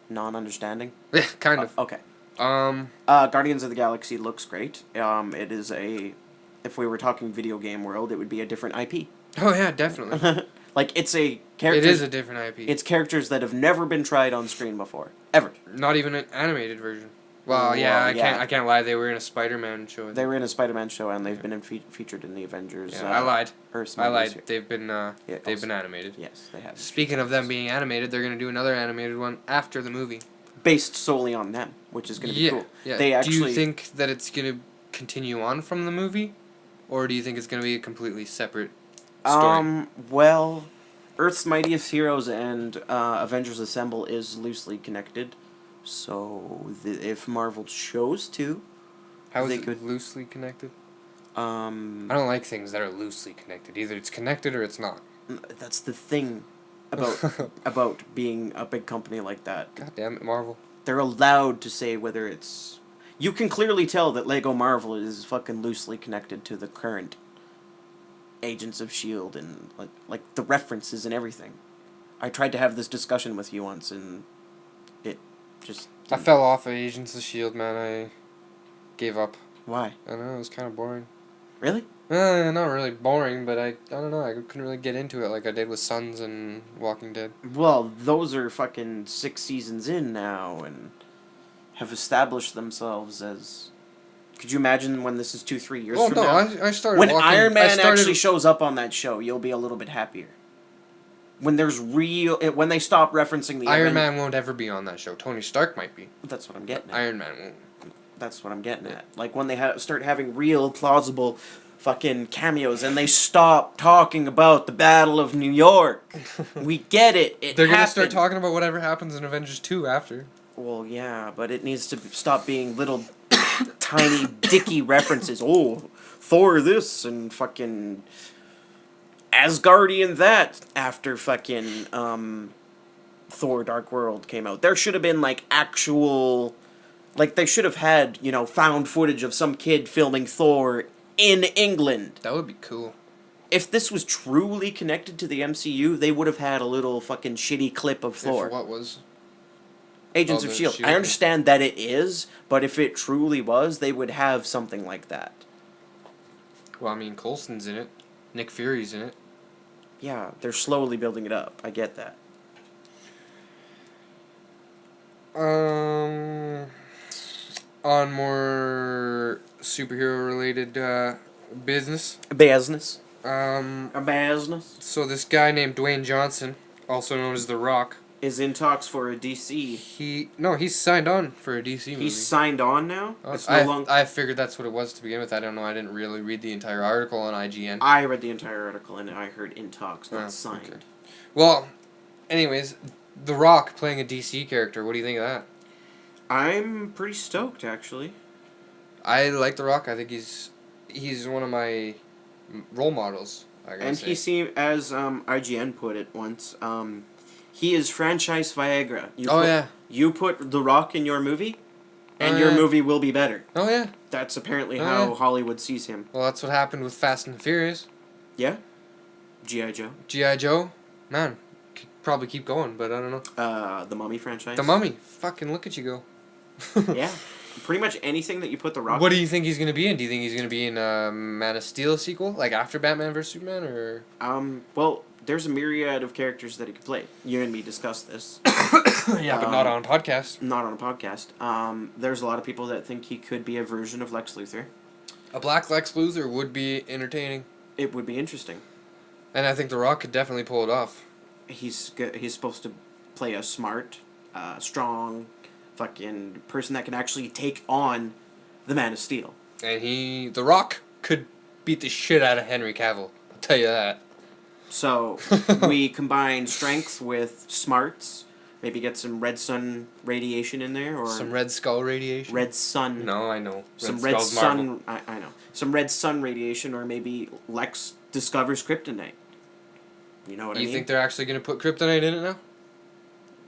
non-understanding? Yeah, kind of. Okay. Um, Guardians of the Galaxy looks great. It is if we were talking video game world, it would be a different IP. oh yeah, definitely. Like it's a character. It is a different IP. It's characters that have never been tried on screen before, ever. Not even an animated version. Well, yeah, I can't lie. They were in a Spider-Man show. They were in a Spider-Man show, and they've been featured in the Avengers. Yeah, I lied. Earth's I Mightiest lied. They've been also- been animated. Yes, they have. Speaking of them being animated, they're gonna do another animated one after the movie. Based solely on them, which is going to be cool. Yeah. They actually. Do you think that it's gonna continue on from the movie, or do you think it's gonna be a completely separate story? Well, Earth's Mightiest Heroes and Avengers Assemble is loosely connected, so if Marvel chose to, How is they it could- loosely connected? I I don't like things that are loosely connected. Either it's connected or it's not. that's the thing about being a big company like that. God damn it, Marvel. They're allowed to say whether it's. You can clearly tell that Lego Marvel is fucking loosely connected to the current Agents of S.H.I.E.L.D. and like the references and everything. I tried to have this discussion with you once and it just I fell off of Agents of S.H.I.E.L.D., man. I gave up. Why? I don't know, it was kind of boring. Really? Not really boring, but I don't know, I couldn't really get into it like I did with Sons and Walking Dead. Well, those are fucking 6 seasons in now and have established themselves as... Could you imagine when this is 2-3 years Well, from no, now? I started When walking... Iron Man I started, actually shows up on that show, you'll be a little bit happier. When there's when they stop referencing the Iron Man won't ever be on that show. Tony Stark might be. That's what I'm getting at. Iron Man won't. That's what I'm getting at. Like when they start having real plausible fucking cameos and they stop talking about the Battle of New York. We get it. They're gonna happened. start talking about whatever happens in Avengers 2 after. Well, yeah, but it needs to stop being little tiny dicky references. Oh, Thor this and fucking Asgardian that after fucking Thor Dark World came out. There should have been like actual, like they should have had, you know, found footage of some kid filming Thor in England. That would be cool. If this was truly connected to the MCU, they would have had a little fucking shitty clip of Thor. If what was? Agents Oh, of the S.H.I.E.L.D. S.H.I.E.L.D. I understand that it is, but if it truly was, they would have something like that. Well, I mean, Coulson's in it. Nick Fury's in it. Yeah, they're slowly building it up. I get that. On more superhero-related business. Business. A business. So this guy named Dwayne Johnson, also known as The Rock, Is in talks for a DC. he's signed on for a DC movie. He's signed on now? Oh, It's no longer... I figured that's what it was to begin with. I don't know. I didn't really read the entire article on IGN. I read the entire article and I heard in talks, not signed. Okay. Well, anyways, The Rock playing a DC character. What do you think of that? I'm pretty stoked, actually. I like The Rock. I think he's one of my role models. I gotta And say. he seemed, as IGN put it once, he is franchise Viagra. You put The Rock in your movie, and your movie will be better. Oh yeah. That's apparently Oh, how yeah. Hollywood sees him. Well, that's what happened with Fast and the Furious. Yeah? G.I. Joe. G.I. Joe, man, probably keep going, but I don't know. The Mummy franchise. The Mummy, fucking look at you go. Yeah. Pretty much anything that you put The Rock What do you think he's gonna be in? Do you think he's gonna be in a Man of Steel sequel, like after Batman vs Superman, or? Well, there's a myriad of characters that he could play. You and me discussed this. Yeah, but not on a podcast. Not on a podcast. There's a lot of people that think he could be a version of Lex Luthor. A black Lex Luthor would be entertaining, It would be interesting. and I think The Rock could definitely pull it off. He's supposed to play a smart, strong, fucking person that can actually take on the Man of Steel. And The Rock could beat the shit out of Henry Cavill. I'll tell you that. So we combine strength with smarts. Maybe get some red sun radiation in there, or Some Red Skull radiation. red sun. No, I know. Some Red red Skull's sun. Marvel. I know. Some red sun radiation, or maybe Lex discovers kryptonite. You know what I You mean? think they're actually gonna put kryptonite in it now?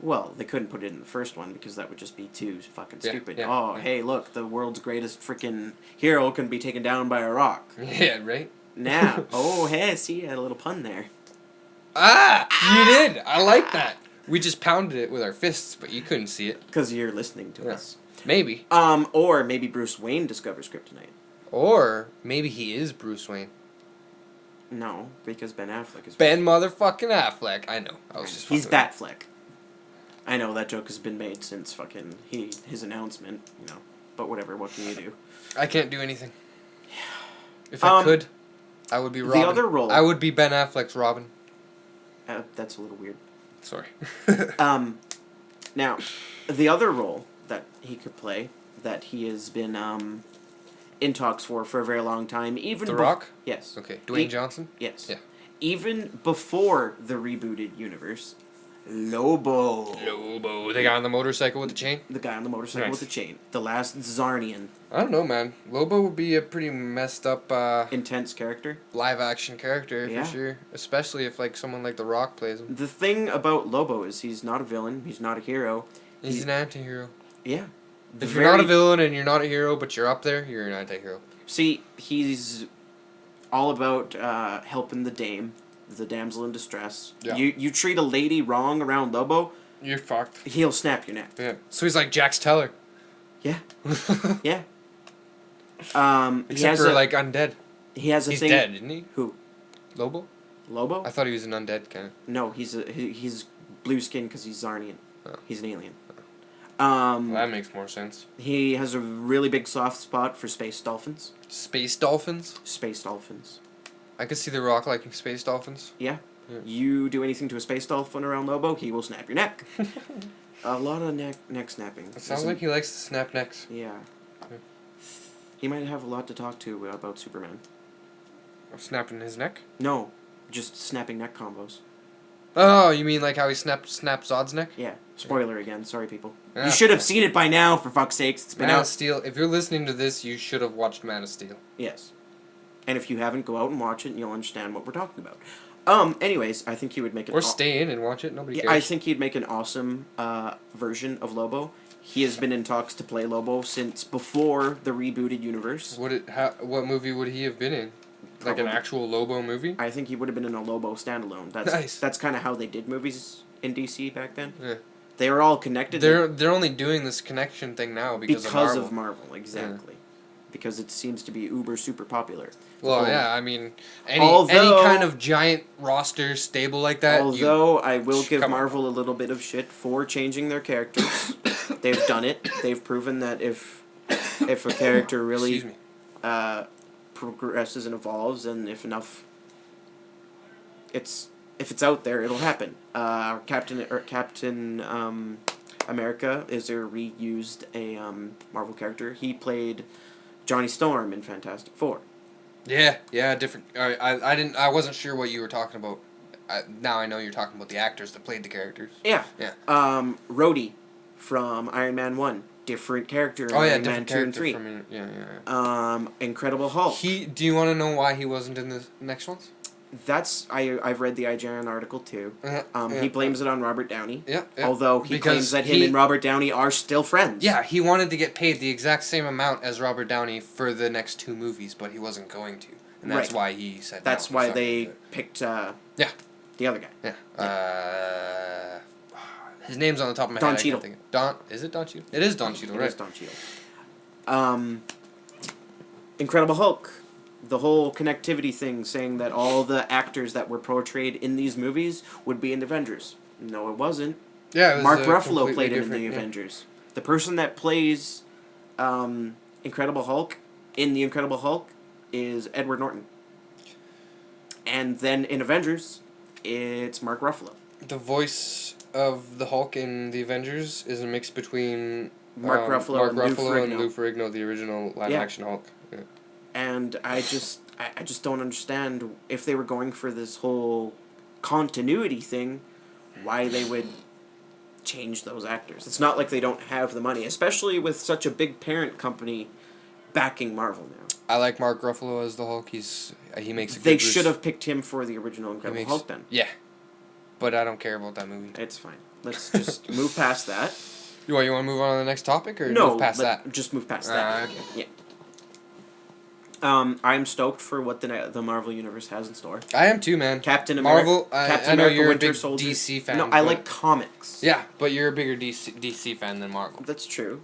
Well, they couldn't put it in the first one because that would just be too fucking Yeah, stupid. yeah, Oh, yeah. hey, look, the world's greatest freaking hero can be taken down by a rock. Yeah, right. Now, oh, hey, see, I had a little pun there. Ah, you did. I like that. We just pounded it with our fists, but you couldn't see it. Because you're listening to Yeah. us. Maybe. Or maybe Bruce Wayne discovers kryptonite. Or maybe he is Bruce Wayne. No, because Ben Affleck is. Ben motherfucking Affleck. I know. I was just. He's fucking Batfleck. I know that joke has been made since fucking his announcement, you know. But whatever, what can you do? I can't do anything. If I could, I would be Robin. The other role. I would be Ben Affleck's Robin. That's a little weird. Sorry. Now, the other role that he could play, that he has been in talks for a very long time, even The Rock? Yes. Okay. Dwayne Johnson? Yes. Yeah. Even before the rebooted universe, Lobo. Lobo. The guy on the motorcycle with the chain? The guy on the motorcycle Nice. with the chain. The last Zarnian. I don't know, man. Lobo would be a pretty messed up Intense character. live action character Yeah. for sure. Especially if like someone like The Rock plays him. The thing about Lobo is he's not a villain. He's not a hero. He's an anti-hero. Yeah. If you're not a villain and you're not a hero, but you're up there, you're an anti-hero. See, he's all about helping the damsel in distress. Yeah. You treat a lady wrong around Lobo, You're fucked. he'll snap your neck. Yeah. So he's like Jax Teller. Yeah. Yeah. He Except has for a, like undead. he has a He's thing. dead, isn't he? Who? Lobo? Lobo? I thought he was an undead kind of. No, he's blue skin because he's Zarnian. Oh. He's an alien. Well, that makes more sense. He has a really big soft spot for space dolphins. Space dolphins? Space dolphins. I could see The Rock liking space dolphins. Yeah. Yeah. You do anything to a space dolphin around Lobo, he will snap your neck. A lot of neck snapping. It sounds like he likes to snap necks. Yeah. Yeah. He might have a lot to talk to about Superman. Snapping his neck? No, just snapping neck combos. Oh, you mean like how he snapped Zod's neck? Yeah. Spoiler again. Sorry, people. Yeah. You should have seen it by now, for fuck's sakes. It's been Man of out. Steel. If you're listening to this, you should have watched Man of Steel. Yes. And if you haven't, go out and watch it, and you'll understand what we're talking about. Anyways, I think he would make an. Or stay in and watch it. Nobody Yeah, cares. I think he'd make an awesome version of Lobo. He has been in talks to play Lobo since before the rebooted universe. What movie would he have been in? Like an Probably- actual Lobo movie? I think he would have been in a Lobo standalone. That's Nice. That's kind of how they did movies in DC back then. Yeah. They were all connected. They're only doing this connection thing now because of Marvel. Exactly. Because it seems to be uber super popular. Well, whole- yeah, I mean, any Although- kind of giant roster stable like that. Although I will give come on. Marvel a little bit of shit for changing their characters. They've done it. They've proven that if a character really Excuse me. progresses and evolves, and if it's out there, it'll happen. Captain America is a reused Marvel character. He played Johnny Storm in Fantastic Four. Yeah, different. I wasn't sure what you were talking about. Now I know you're talking about the actors that played the characters. Yeah. Yeah. Rhodey from Iron Man 1. Different character in Oh yeah, Iron Man different 2 and character 3. from yeah. Incredible Hulk. Do you want to know why he wasn't in the next ones? I've read the IGN article too. He blames it on Robert Downey. Yeah. Although he Because claims that him and Robert Downey are still friends. Yeah, he wanted to get paid the exact same amount as Robert Downey for the next 2 movies, but he wasn't going to, and that's Right. why he said. That's no, why he's not they gonna do it. picked Yeah. the other guy. Yeah. His name's on the top of my Don head. I can't Cheadle. think of- Is it Don Cheadle? It is Don Cheadle, It right? is Don Cheadle. Incredible Hulk. The whole connectivity thing, saying that all the actors that were portrayed in these movies would be in the Avengers. No, it wasn't. Yeah, it was Mark a Ruffalo completely played him in the different- yeah. Avengers. The person that plays Incredible Hulk in the Incredible Hulk is Edward Norton. And then in Avengers, it's Mark Ruffalo. The voice of the Hulk in the Avengers is a mix between Mark Ruffalo and Lou and Ferrigno. Lou Ferrigno, the original live-action Hulk. Yeah. And I just don't understand if they were going for this whole continuity thing, why they would change those actors. It's not like they don't have the money, especially with such a big parent company backing Marvel now. I like Mark Ruffalo as the Hulk. He makes a good They Bruce. should have picked him for the original Incredible Hulk then. Yeah, but I don't care about that movie. It's fine. Let's just move past that. You want to move on to the next topic or No, move past that? just move past that. Okay. Yeah. I'm stoked for what the Marvel Universe has in store. I am too, man. Captain America. Marvel. Captain I know America, you're a Winter big Soldier. DC fan. No, I but- like comics. Yeah, but you're a bigger DC fan than Marvel. That's true.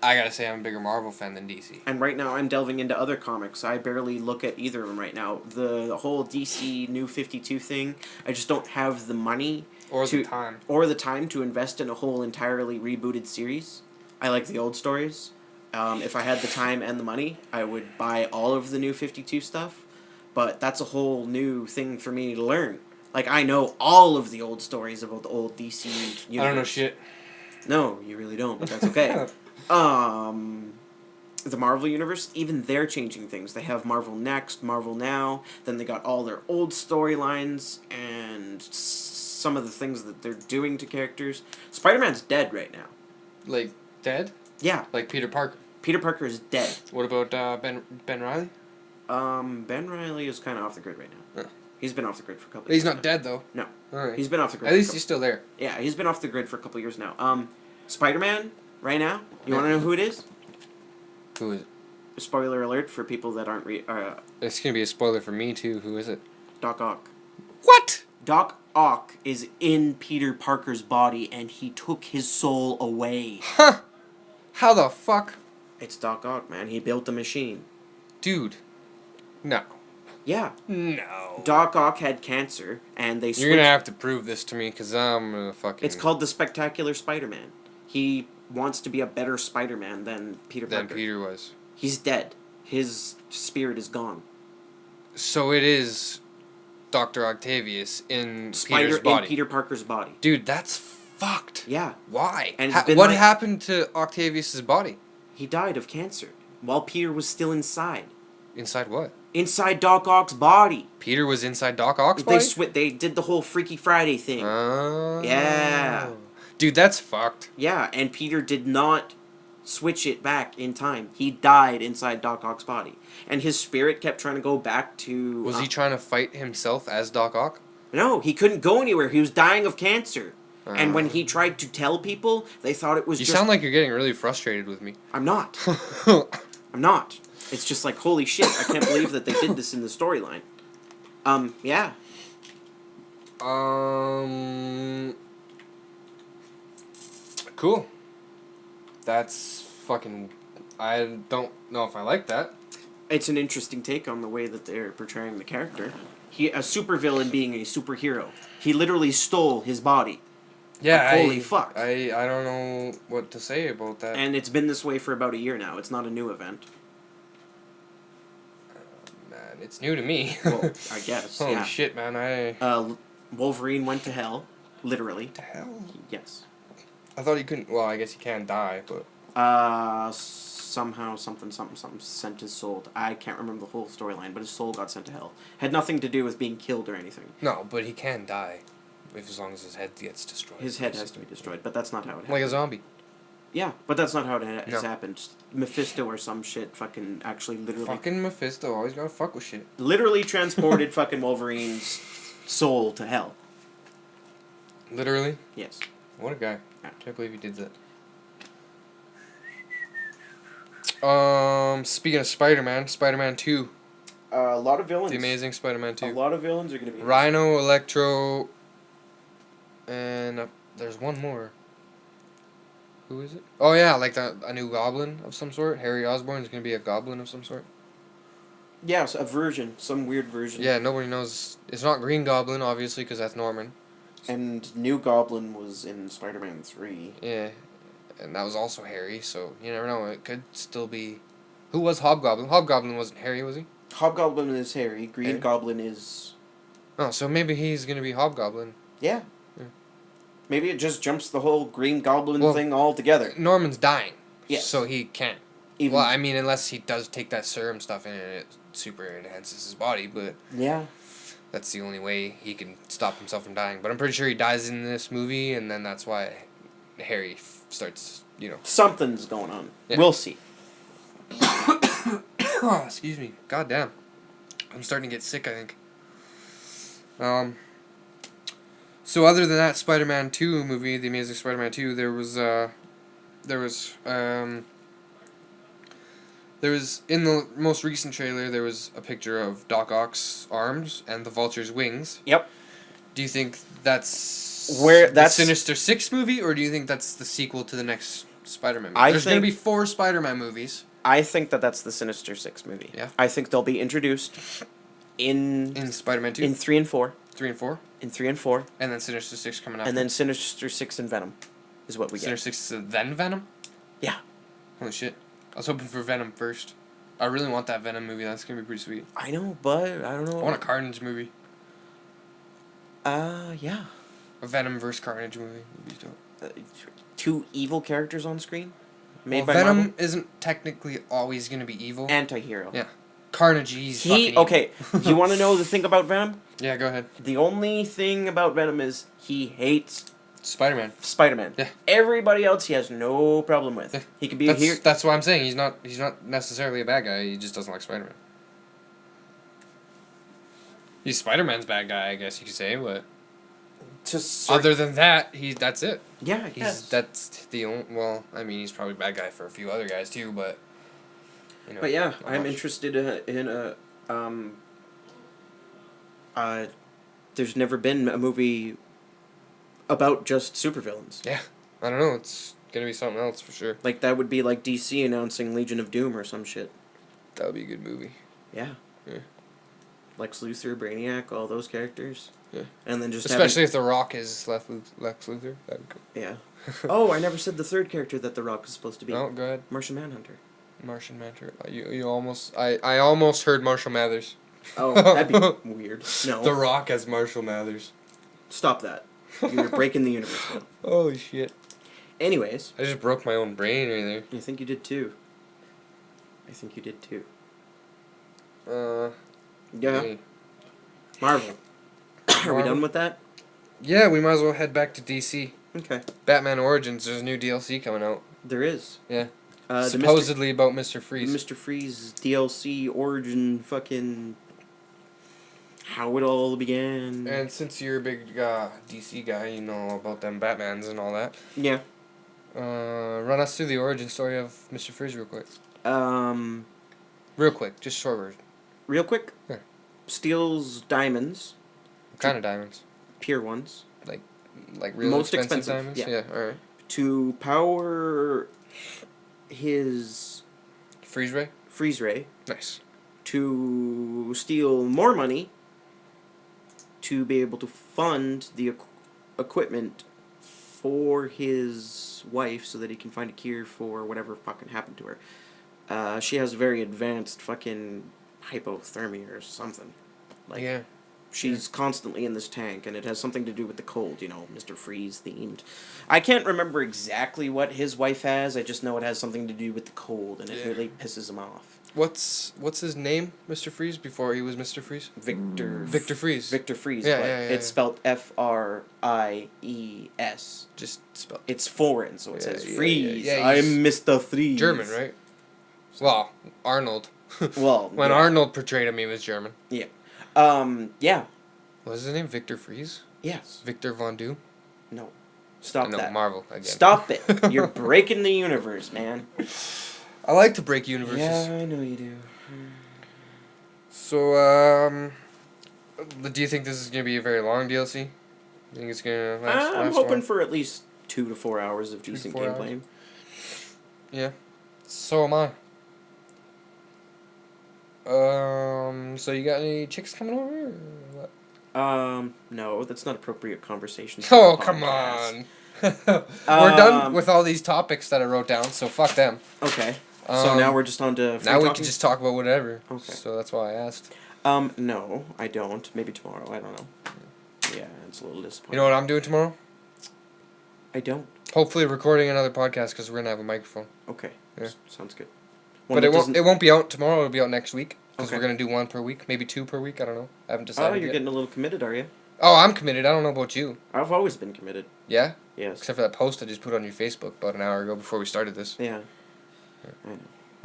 I gotta say, I'm a bigger Marvel fan than DC. And right now, I'm delving into other comics. I barely look at either of them right now. The whole DC New 52 thing, I just don't have the money Or to- the time. or the time to invest in a whole entirely rebooted series. I like the old stories. If I had the time and the money, I would buy all of the New 52 stuff. But that's a whole new thing for me to learn. Like, I know all of the old stories about the old DC universe. I don't know shit. No, you really don't, but that's okay. The Marvel Universe, even they're changing things. They have Marvel Next, Marvel Now, then they got all their old storylines and some of the things that they're doing to characters. Spider-Man's dead right now. Like dead? Yeah, Like Peter Parker. Peter Parker is dead. What about Ben Riley? Ben Reilly is kind of off the grid right now. Yeah. He's been off the grid for a couple He's years not now. dead though. No. Alright. He's been off the grid. At for a least couple- he's still there. Yeah, he's been off the grid for a couple years now. Spider-Man, right now. You want to know who it is? Who is it? Spoiler alert for people that aren't It's gonna be a spoiler for me too. Who is it? Doc Ock. What? Doc Ock is in Peter Parker's body, and he took his soul away. Huh? How the fuck? It's Doc Ock, man. He built the machine. Dude. No. Yeah. No. Doc Ock had cancer, and they switched. You're gonna have to prove this to me, cause I'm gonna fucking. It's called the Spectacular Spider-Man. He wants to be a better Spider-Man than Peter Parker. Than Peter was. He's dead. His spirit is gone. So it is Dr. Octavius in Peter's body. In Peter Parker's body. Dude, that's fucked. Yeah. Why? And it's been what like- happened to Octavius's body? He died of cancer while Peter was still inside. Inside what? Inside Doc Ock's body. Peter was inside Doc Ock's body? They did the whole Freaky Friday thing. Oh. Yeah. Dude, that's fucked. Yeah, and Peter did not switch it back in time. He died inside Doc Ock's body. And his spirit kept trying to go back to... Was he trying to fight himself as Doc Ock? No, he couldn't go anywhere. He was dying of cancer. And when he tried to tell people, they thought it was You just... sound like you're getting really frustrated with me. I'm not. I'm not. It's just like, holy shit, I can't believe that they did this in the storyline. Yeah. Cool. That's fucking... I don't know if I like that. It's an interesting take on the way that they're portraying the character. A supervillain being a superhero. He literally stole his body. Yeah, Like, holy fuck. I don't know what to say about that. And it's been this way for about a year now. It's not a new event. Man, it's new to me. Well, I guess, Holy yeah. shit, man, Wolverine went to hell. Literally. the hell? Yes. I thought he couldn't... Well, I guess he can die, but... Somehow, something sent his soul. I can't remember the whole storyline, but his soul got sent to hell. Had nothing to do with being killed or anything. No, but he can die. As long as his head gets destroyed. His head has to be destroyed, but that's not how it happened. Like a zombie. Yeah, but that's not how it has No. happened. Mephisto or some shit fucking actually Fucking Mephisto, always gotta fuck with shit. literally transported fucking Wolverine's soul to hell. Literally? Yes. What a guy. Yeah. Can't believe he did that. Speaking of Spider-Man, Spider-Man 2. A lot of villains. The Amazing Spider-Man 2. A lot of villains are going to be... Rhino, Electro, and there's one more. Who is it? Oh yeah, like a new goblin of some sort. Harry Osborn is going to be a goblin of some sort. Yes, a version. Some weird version. Yeah, nobody knows. It's not Green Goblin, obviously, because that's Norman. And New Goblin was in Spider-Man 3. Yeah, and that was also Harry, so you never know. It could still be... Who was Hobgoblin? Hobgoblin wasn't Harry, was he? Hobgoblin is Harry. Green Harry? Goblin is... Oh, so maybe he's going to be Hobgoblin. Yeah. Yeah. Maybe it just jumps the whole Green Goblin Well, thing altogether. Norman's dying. Yes. So he can't. Even, Well, I mean, unless he does take that serum stuff in and it super enhances his body, but yeah. that's the only way he can stop himself from dying. But I'm pretty sure he dies in this movie, and then that's why Harry starts, you know. Something's going on. Yeah. We'll see. Oh, excuse me. God damn. I'm starting to get sick, I think. So other than that Spider-Man 2 movie, The Amazing Spider-Man 2, there was in the most recent trailer, there was a picture of Doc Ock's arms and the Vulture's wings. Yep. Do you think that's That's the Sinister Six movie, or do you think that's the sequel to the next Spider-Man movie? I There's going to think- be 4 Spider-Man movies I think that's the Sinister Six movie. Yeah. I think they'll be introduced in in Spider-Man 2, in 3 and 4. 3 and 4, In 3 and 4. and then Sinister Six coming after. And then Sinister Six and Venom is what we Sinister get. Six is then Venom? Yeah. Holy shit. I was hoping for Venom first. I really want that Venom movie. That's going to be pretty sweet. I know, but I don't know. I want a Carnage movie. Yeah. A Venom versus Carnage movie would be dope. 2 evil characters on screen? Made Well, by Venom Marvel? isn't technically always going to be evil. Anti-hero. Yeah. Carnage, he's fucking He evil. okay. Do you want to know the thing about Venom? Yeah, go ahead. The only thing about Venom is he hates Spider-Man. Spider-Man. Yeah. Everybody else he has no problem with. Yeah. He could be That's, here. that's what I'm saying. He's not necessarily a bad guy. He just doesn't like Spider-Man. He's Spider-Man's bad guy, I guess you could say, but... Other than that, that's it. Yeah, I guess. That's the only. Well, I mean, he's probably a bad guy for a few other guys too, but. You know, But yeah, not I'm much. interested in a. There's never been a movie about just supervillains. Yeah, I don't know. It's gonna be something else for sure. Like, that would be like DC announcing Legion of Doom or some shit. That would be a good movie. Yeah. Yeah. Lex Luthor, Brainiac, all those characters. Yeah. And then just Especially if The Rock is Lex Luthor. That'd be cool. Yeah. Oh, I never said the third character that The Rock is supposed to be. Oh, go ahead. Martian Manhunter. Martian Manhunter. You almost. I almost heard Marshall Mathers. Oh, that'd be weird. No. The Rock as Marshall Mathers. Stop that. You're breaking the universe, man. Holy shit. Anyways. I just broke my own brain right there. I think you did too. Yeah. Hey. Marvel. Are we Marvel? done with that? Yeah, we might as well head back to DC. Okay. Batman Origins, there's a new DLC coming out. There is. Yeah. The Supposedly about Mr. Freeze. Mr. Freeze DLC origin fucking how it all began. And since you're a big DC guy, you know about them Batmans and all that. Yeah. Run us through the origin story of Mr. Freeze real quick. Real Quick, just short version. quick. Yeah. Steals diamonds, What kind of diamonds? pure ones, Like really Most expensive expensive, diamonds? yeah. Alright. to power his Freeze ray? freeze ray, Nice. to steal more money, to be able to fund the equipment for his wife so that he can find a cure for whatever fucking happened to her. She has very advanced fucking hypothermia or something. Like, yeah. she's constantly in this tank, and it has something to do with the cold, you know, Mr. Freeze themed. I can't remember exactly what his wife has, I just know it has something to do with the cold, and it Yeah. really pisses him off. What's his name, Mr. Freeze, before he was Mr. Freeze? Victor Freeze. Victor Freeze, Yeah, but yeah, yeah, it's yeah. spelled F-R-I-E-S. Just spelled. It's foreign, so it Yeah, says yeah, Freeze. yeah, yeah, I'm he's Mr. Freeze. German, right? Well, Arnold. Well, When yeah. Arnold portrayed him, he was German. Yeah. What was his name? Victor Freeze? Yes. Victor Von Doom? No. Stop No, that. Marvel again. Stop it. You're breaking the universe, man. I like to break universes. Yeah, I know you do. So, do you think this is going to be a very long DLC? You think it's going to last I'm last hoping long? for at least 2 to 4 hours of 2 to decent 4 hours? gameplay. Yeah. So am I. So you got any chicks coming over? Or what? No, that's not appropriate conversation. for Oh, the come podcast. on. We're done with all these topics that I wrote down, so fuck them. Okay. So now we're just on to free Now we talking? can just talk about whatever. Okay. So that's why I asked. No, I don't. Maybe tomorrow. I don't know. Yeah, it's a little disappointing. You know what I'm doing tomorrow? I don't. Hopefully recording another podcast because we're gonna have a microphone. Okay. Yeah. Sounds good. But it won't be out tomorrow. It'll be out next week because Okay. we're gonna do one per week, maybe 2 per week. I don't know. I haven't Oh, decided you're yet. getting a little committed, are you? Oh, I'm committed. I don't know about you. I've always been committed. Yeah. Yes. Except for that post I just put on your Facebook about an hour ago before we started this. Yeah. I know.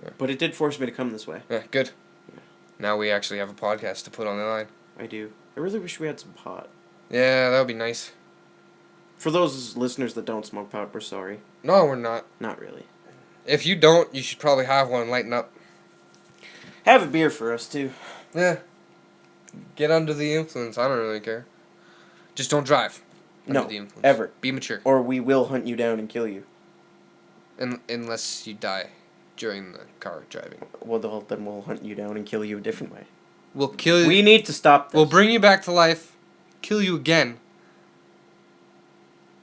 Yeah. But it did force me to come this way. Yeah, good. Yeah. Now we actually have a podcast to put on the line. I do. I really wish we had some pot. Yeah, that would be nice. For those listeners that don't smoke pot, we're sorry. No, we're not. Not really. If you don't, you should probably have one. Lighten up. Have a beer for us, too. Yeah. Get under the influence. I don't really care. Just don't drive. Under No, the influence. ever. Be mature. Or we will hunt you down and kill you. Unless you die during the car driving. Well, then we'll hunt you down and kill you a different way. We'll kill you. We need to stop this. We'll bring you back to life. Kill you again.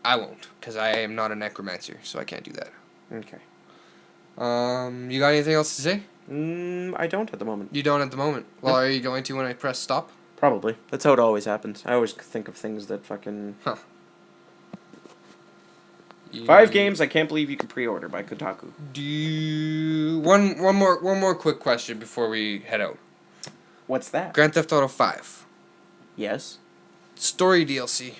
I won't, because I am not a necromancer, so I can't do that. Okay. You got anything else to say? I don't at the moment. You don't at the moment. Well, No. are you going to when I press stop? Probably. That's how it always happens. I always think of things that fucking... 5 games I can't believe you can pre-order by Kotaku. Do you... One more quick question before we head out. What's that? Grand Theft Auto 5. Yes? Story DLC.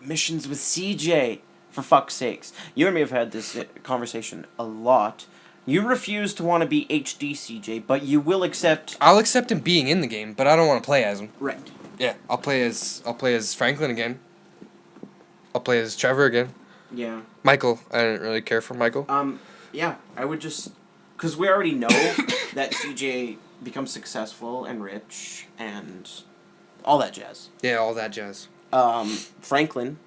Missions with CJ. For fuck's sakes. You and me have had this conversation a lot. You refuse to want to be HD CJ, but you will accept... I'll accept him being in the game, but I don't want to play as him. Right. Yeah, I'll play as Franklin again. I'll play as Trevor again. Yeah. Michael, I didn't really care for Michael. Yeah, I would just, because we already know that CJ becomes successful and rich and all that jazz. Yeah, all that jazz. Franklin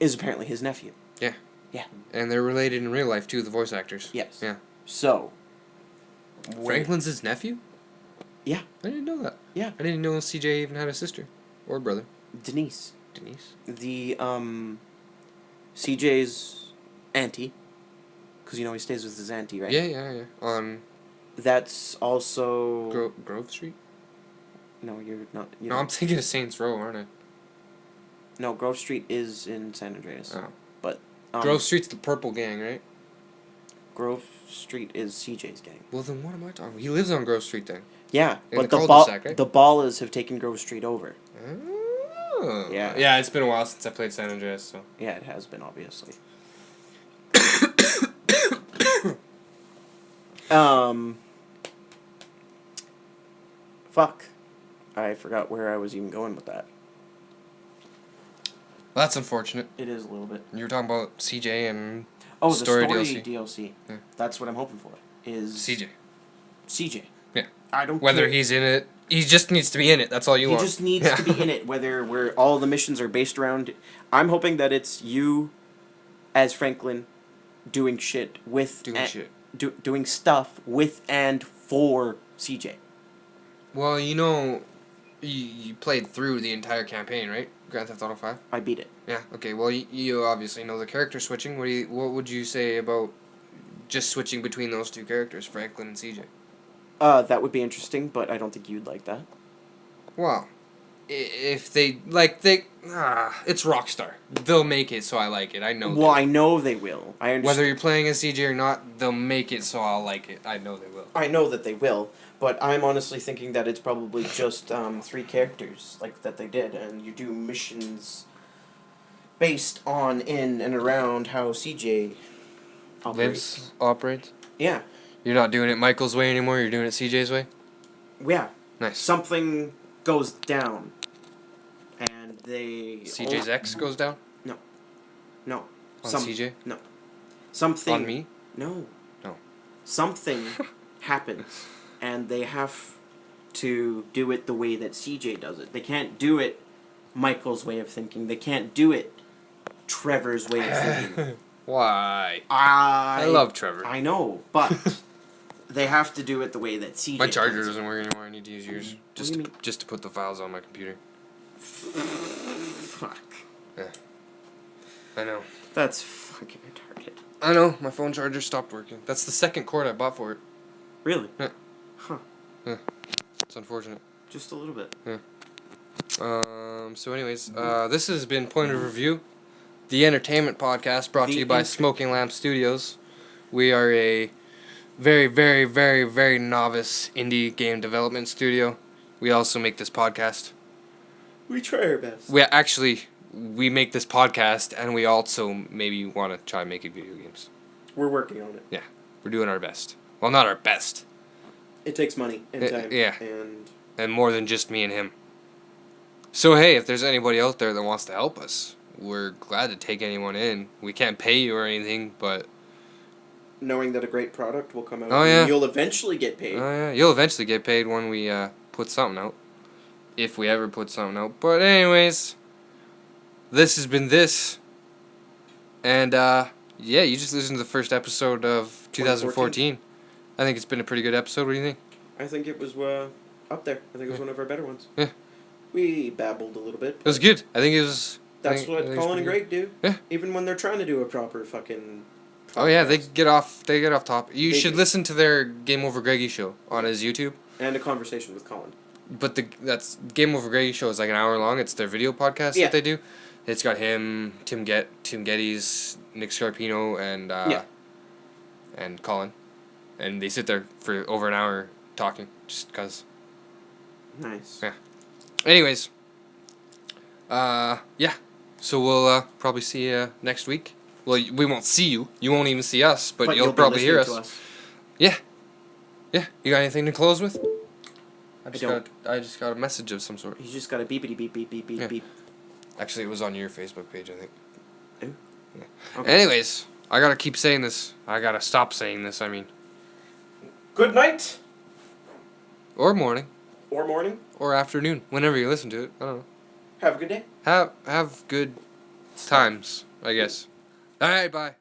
is apparently his nephew. Yeah. Yeah. And they're related in real life too, the voice actors. Yes. Yeah. So. Franklin's his nephew? Yeah. I didn't know that. Yeah. I didn't know CJ even had a sister or brother. Denise. Denise. The CJ's auntie, because he stays with his auntie, right? Yeah. On That's also Grove Street? No, you're not. No, I'm thinking of Saints Row, aren't I? No, Grove Street is in San Andreas. Oh. But Grove Street's the purple gang, right? Grove Street is CJ's gang. Well, then what am I talking about? He lives on Grove Street then. Yeah, In but the the cul-de-sac, right? the Ballas have taken Grove Street over. Oh. Yeah. Yeah, it's been a while since I played San Andreas, so. Yeah, it has been, obviously. Fuck. I forgot where I was even going with that. Well, that's unfortunate. It is a little bit. You were talking about CJ and Oh, Story the story DLC. DLC. Yeah. That's what I'm hoping for. Is CJ. CJ. Yeah. I don't Whether care. he's in it, he just needs to be in it. That's all you want. He just needs to be in it, where all the missions are based around. I'm hoping that it's you, as Franklin, doing shit with doing stuff with and for CJ. Well, you played through the entire campaign, right? Grand Theft Auto 5? I beat it. Yeah. Okay. Well, you obviously know the character switching. What would you say about just switching between those two characters, Franklin and CJ? That would be interesting, but I don't think you'd like that. Well, if it's Rockstar. They'll make it so I like it. I know. Well, I know they will. I understand. Whether you're playing as CJ or not, they'll make it so I'll like it. I know they will. I know that they will, but I'm honestly thinking that it's probably just 3 characters like that they did, and you do missions based on, in, and around how CJ operates. Operates. Yeah. You're not doing it Michael's way anymore. You're doing it CJ's way. Yeah. Nice. Something goes down, and they. CJ's ex goes down No. on CJ. No. Something. On me. No. No. Something happens, and they have to do it the way that CJ does it. They can't do it Michael's way of thinking. They can't do it Trevor's way of thinking. Why? I love Trevor. I know, but they have to do it the way that CJ My charger does it. doesn't work anymore. I need to use yours do you mean? just to put the files on my computer. Fuck. I know. That's fucking retarded. I know. My phone charger stopped working. That's the second cord I bought for it. Really? Yeah. Huh. It's unfortunate. Just a little bit. So anyways, this has been Point of Review, the entertainment podcast brought to you by Smoking Lamp Studios. We are a very, very, very, very novice indie game development studio. We also make this podcast. We try our best. We make this podcast, and we also maybe want to try making video games. We're working on it. Yeah, we're doing our best. Well, not our best. It takes money and time. Yeah. And more than just me and him. So hey, if there's anybody out there that wants to help us, we're glad to take anyone in. We can't pay you or anything, but knowing that a great product will come out, Oh, yeah. you'll eventually get paid. you'll eventually get paid when we put something out. If we ever put something out. But anyways, this has been this. And yeah, you just listened to the first episode of 2014. I think it's been a pretty good episode. What do you think? I think it was up there. I think it was one of our better ones. Yeah. We babbled a little bit. It was good. I think it was... That's what I think Colin and it's pretty Greg do. Yeah. Even when they're trying to do a proper fucking... Oh yeah, they podcast. get off top. You They should do. listen to their Game Over Greggy show on his YouTube. And a conversation with Colin. But that's Game Over Greggy show is like an hour long. It's their video podcast Yeah. that they do. It's got him, Tim Geddes, Nick Scarpino, and Colin, and they sit there for over an hour talking just cause. Nice. Yeah. Anyways. Yeah. So we'll probably see you next week. Well, we won't see you. You won't even see us, but you'll be probably hear listening us. to Yeah. Yeah. You got anything to close with? I don't. just got a message of some sort. You just got a beepity beep beep beep beep Yeah. beep. Actually, it was on your Facebook page, I think. Ooh. Yeah. Okay. Anyways, I gotta keep saying this. I gotta stop saying this. I mean, Good night. or morning, Or morning. or afternoon, whenever you listen to it. I don't know. Have a good day. Have good times, I guess. All right, bye.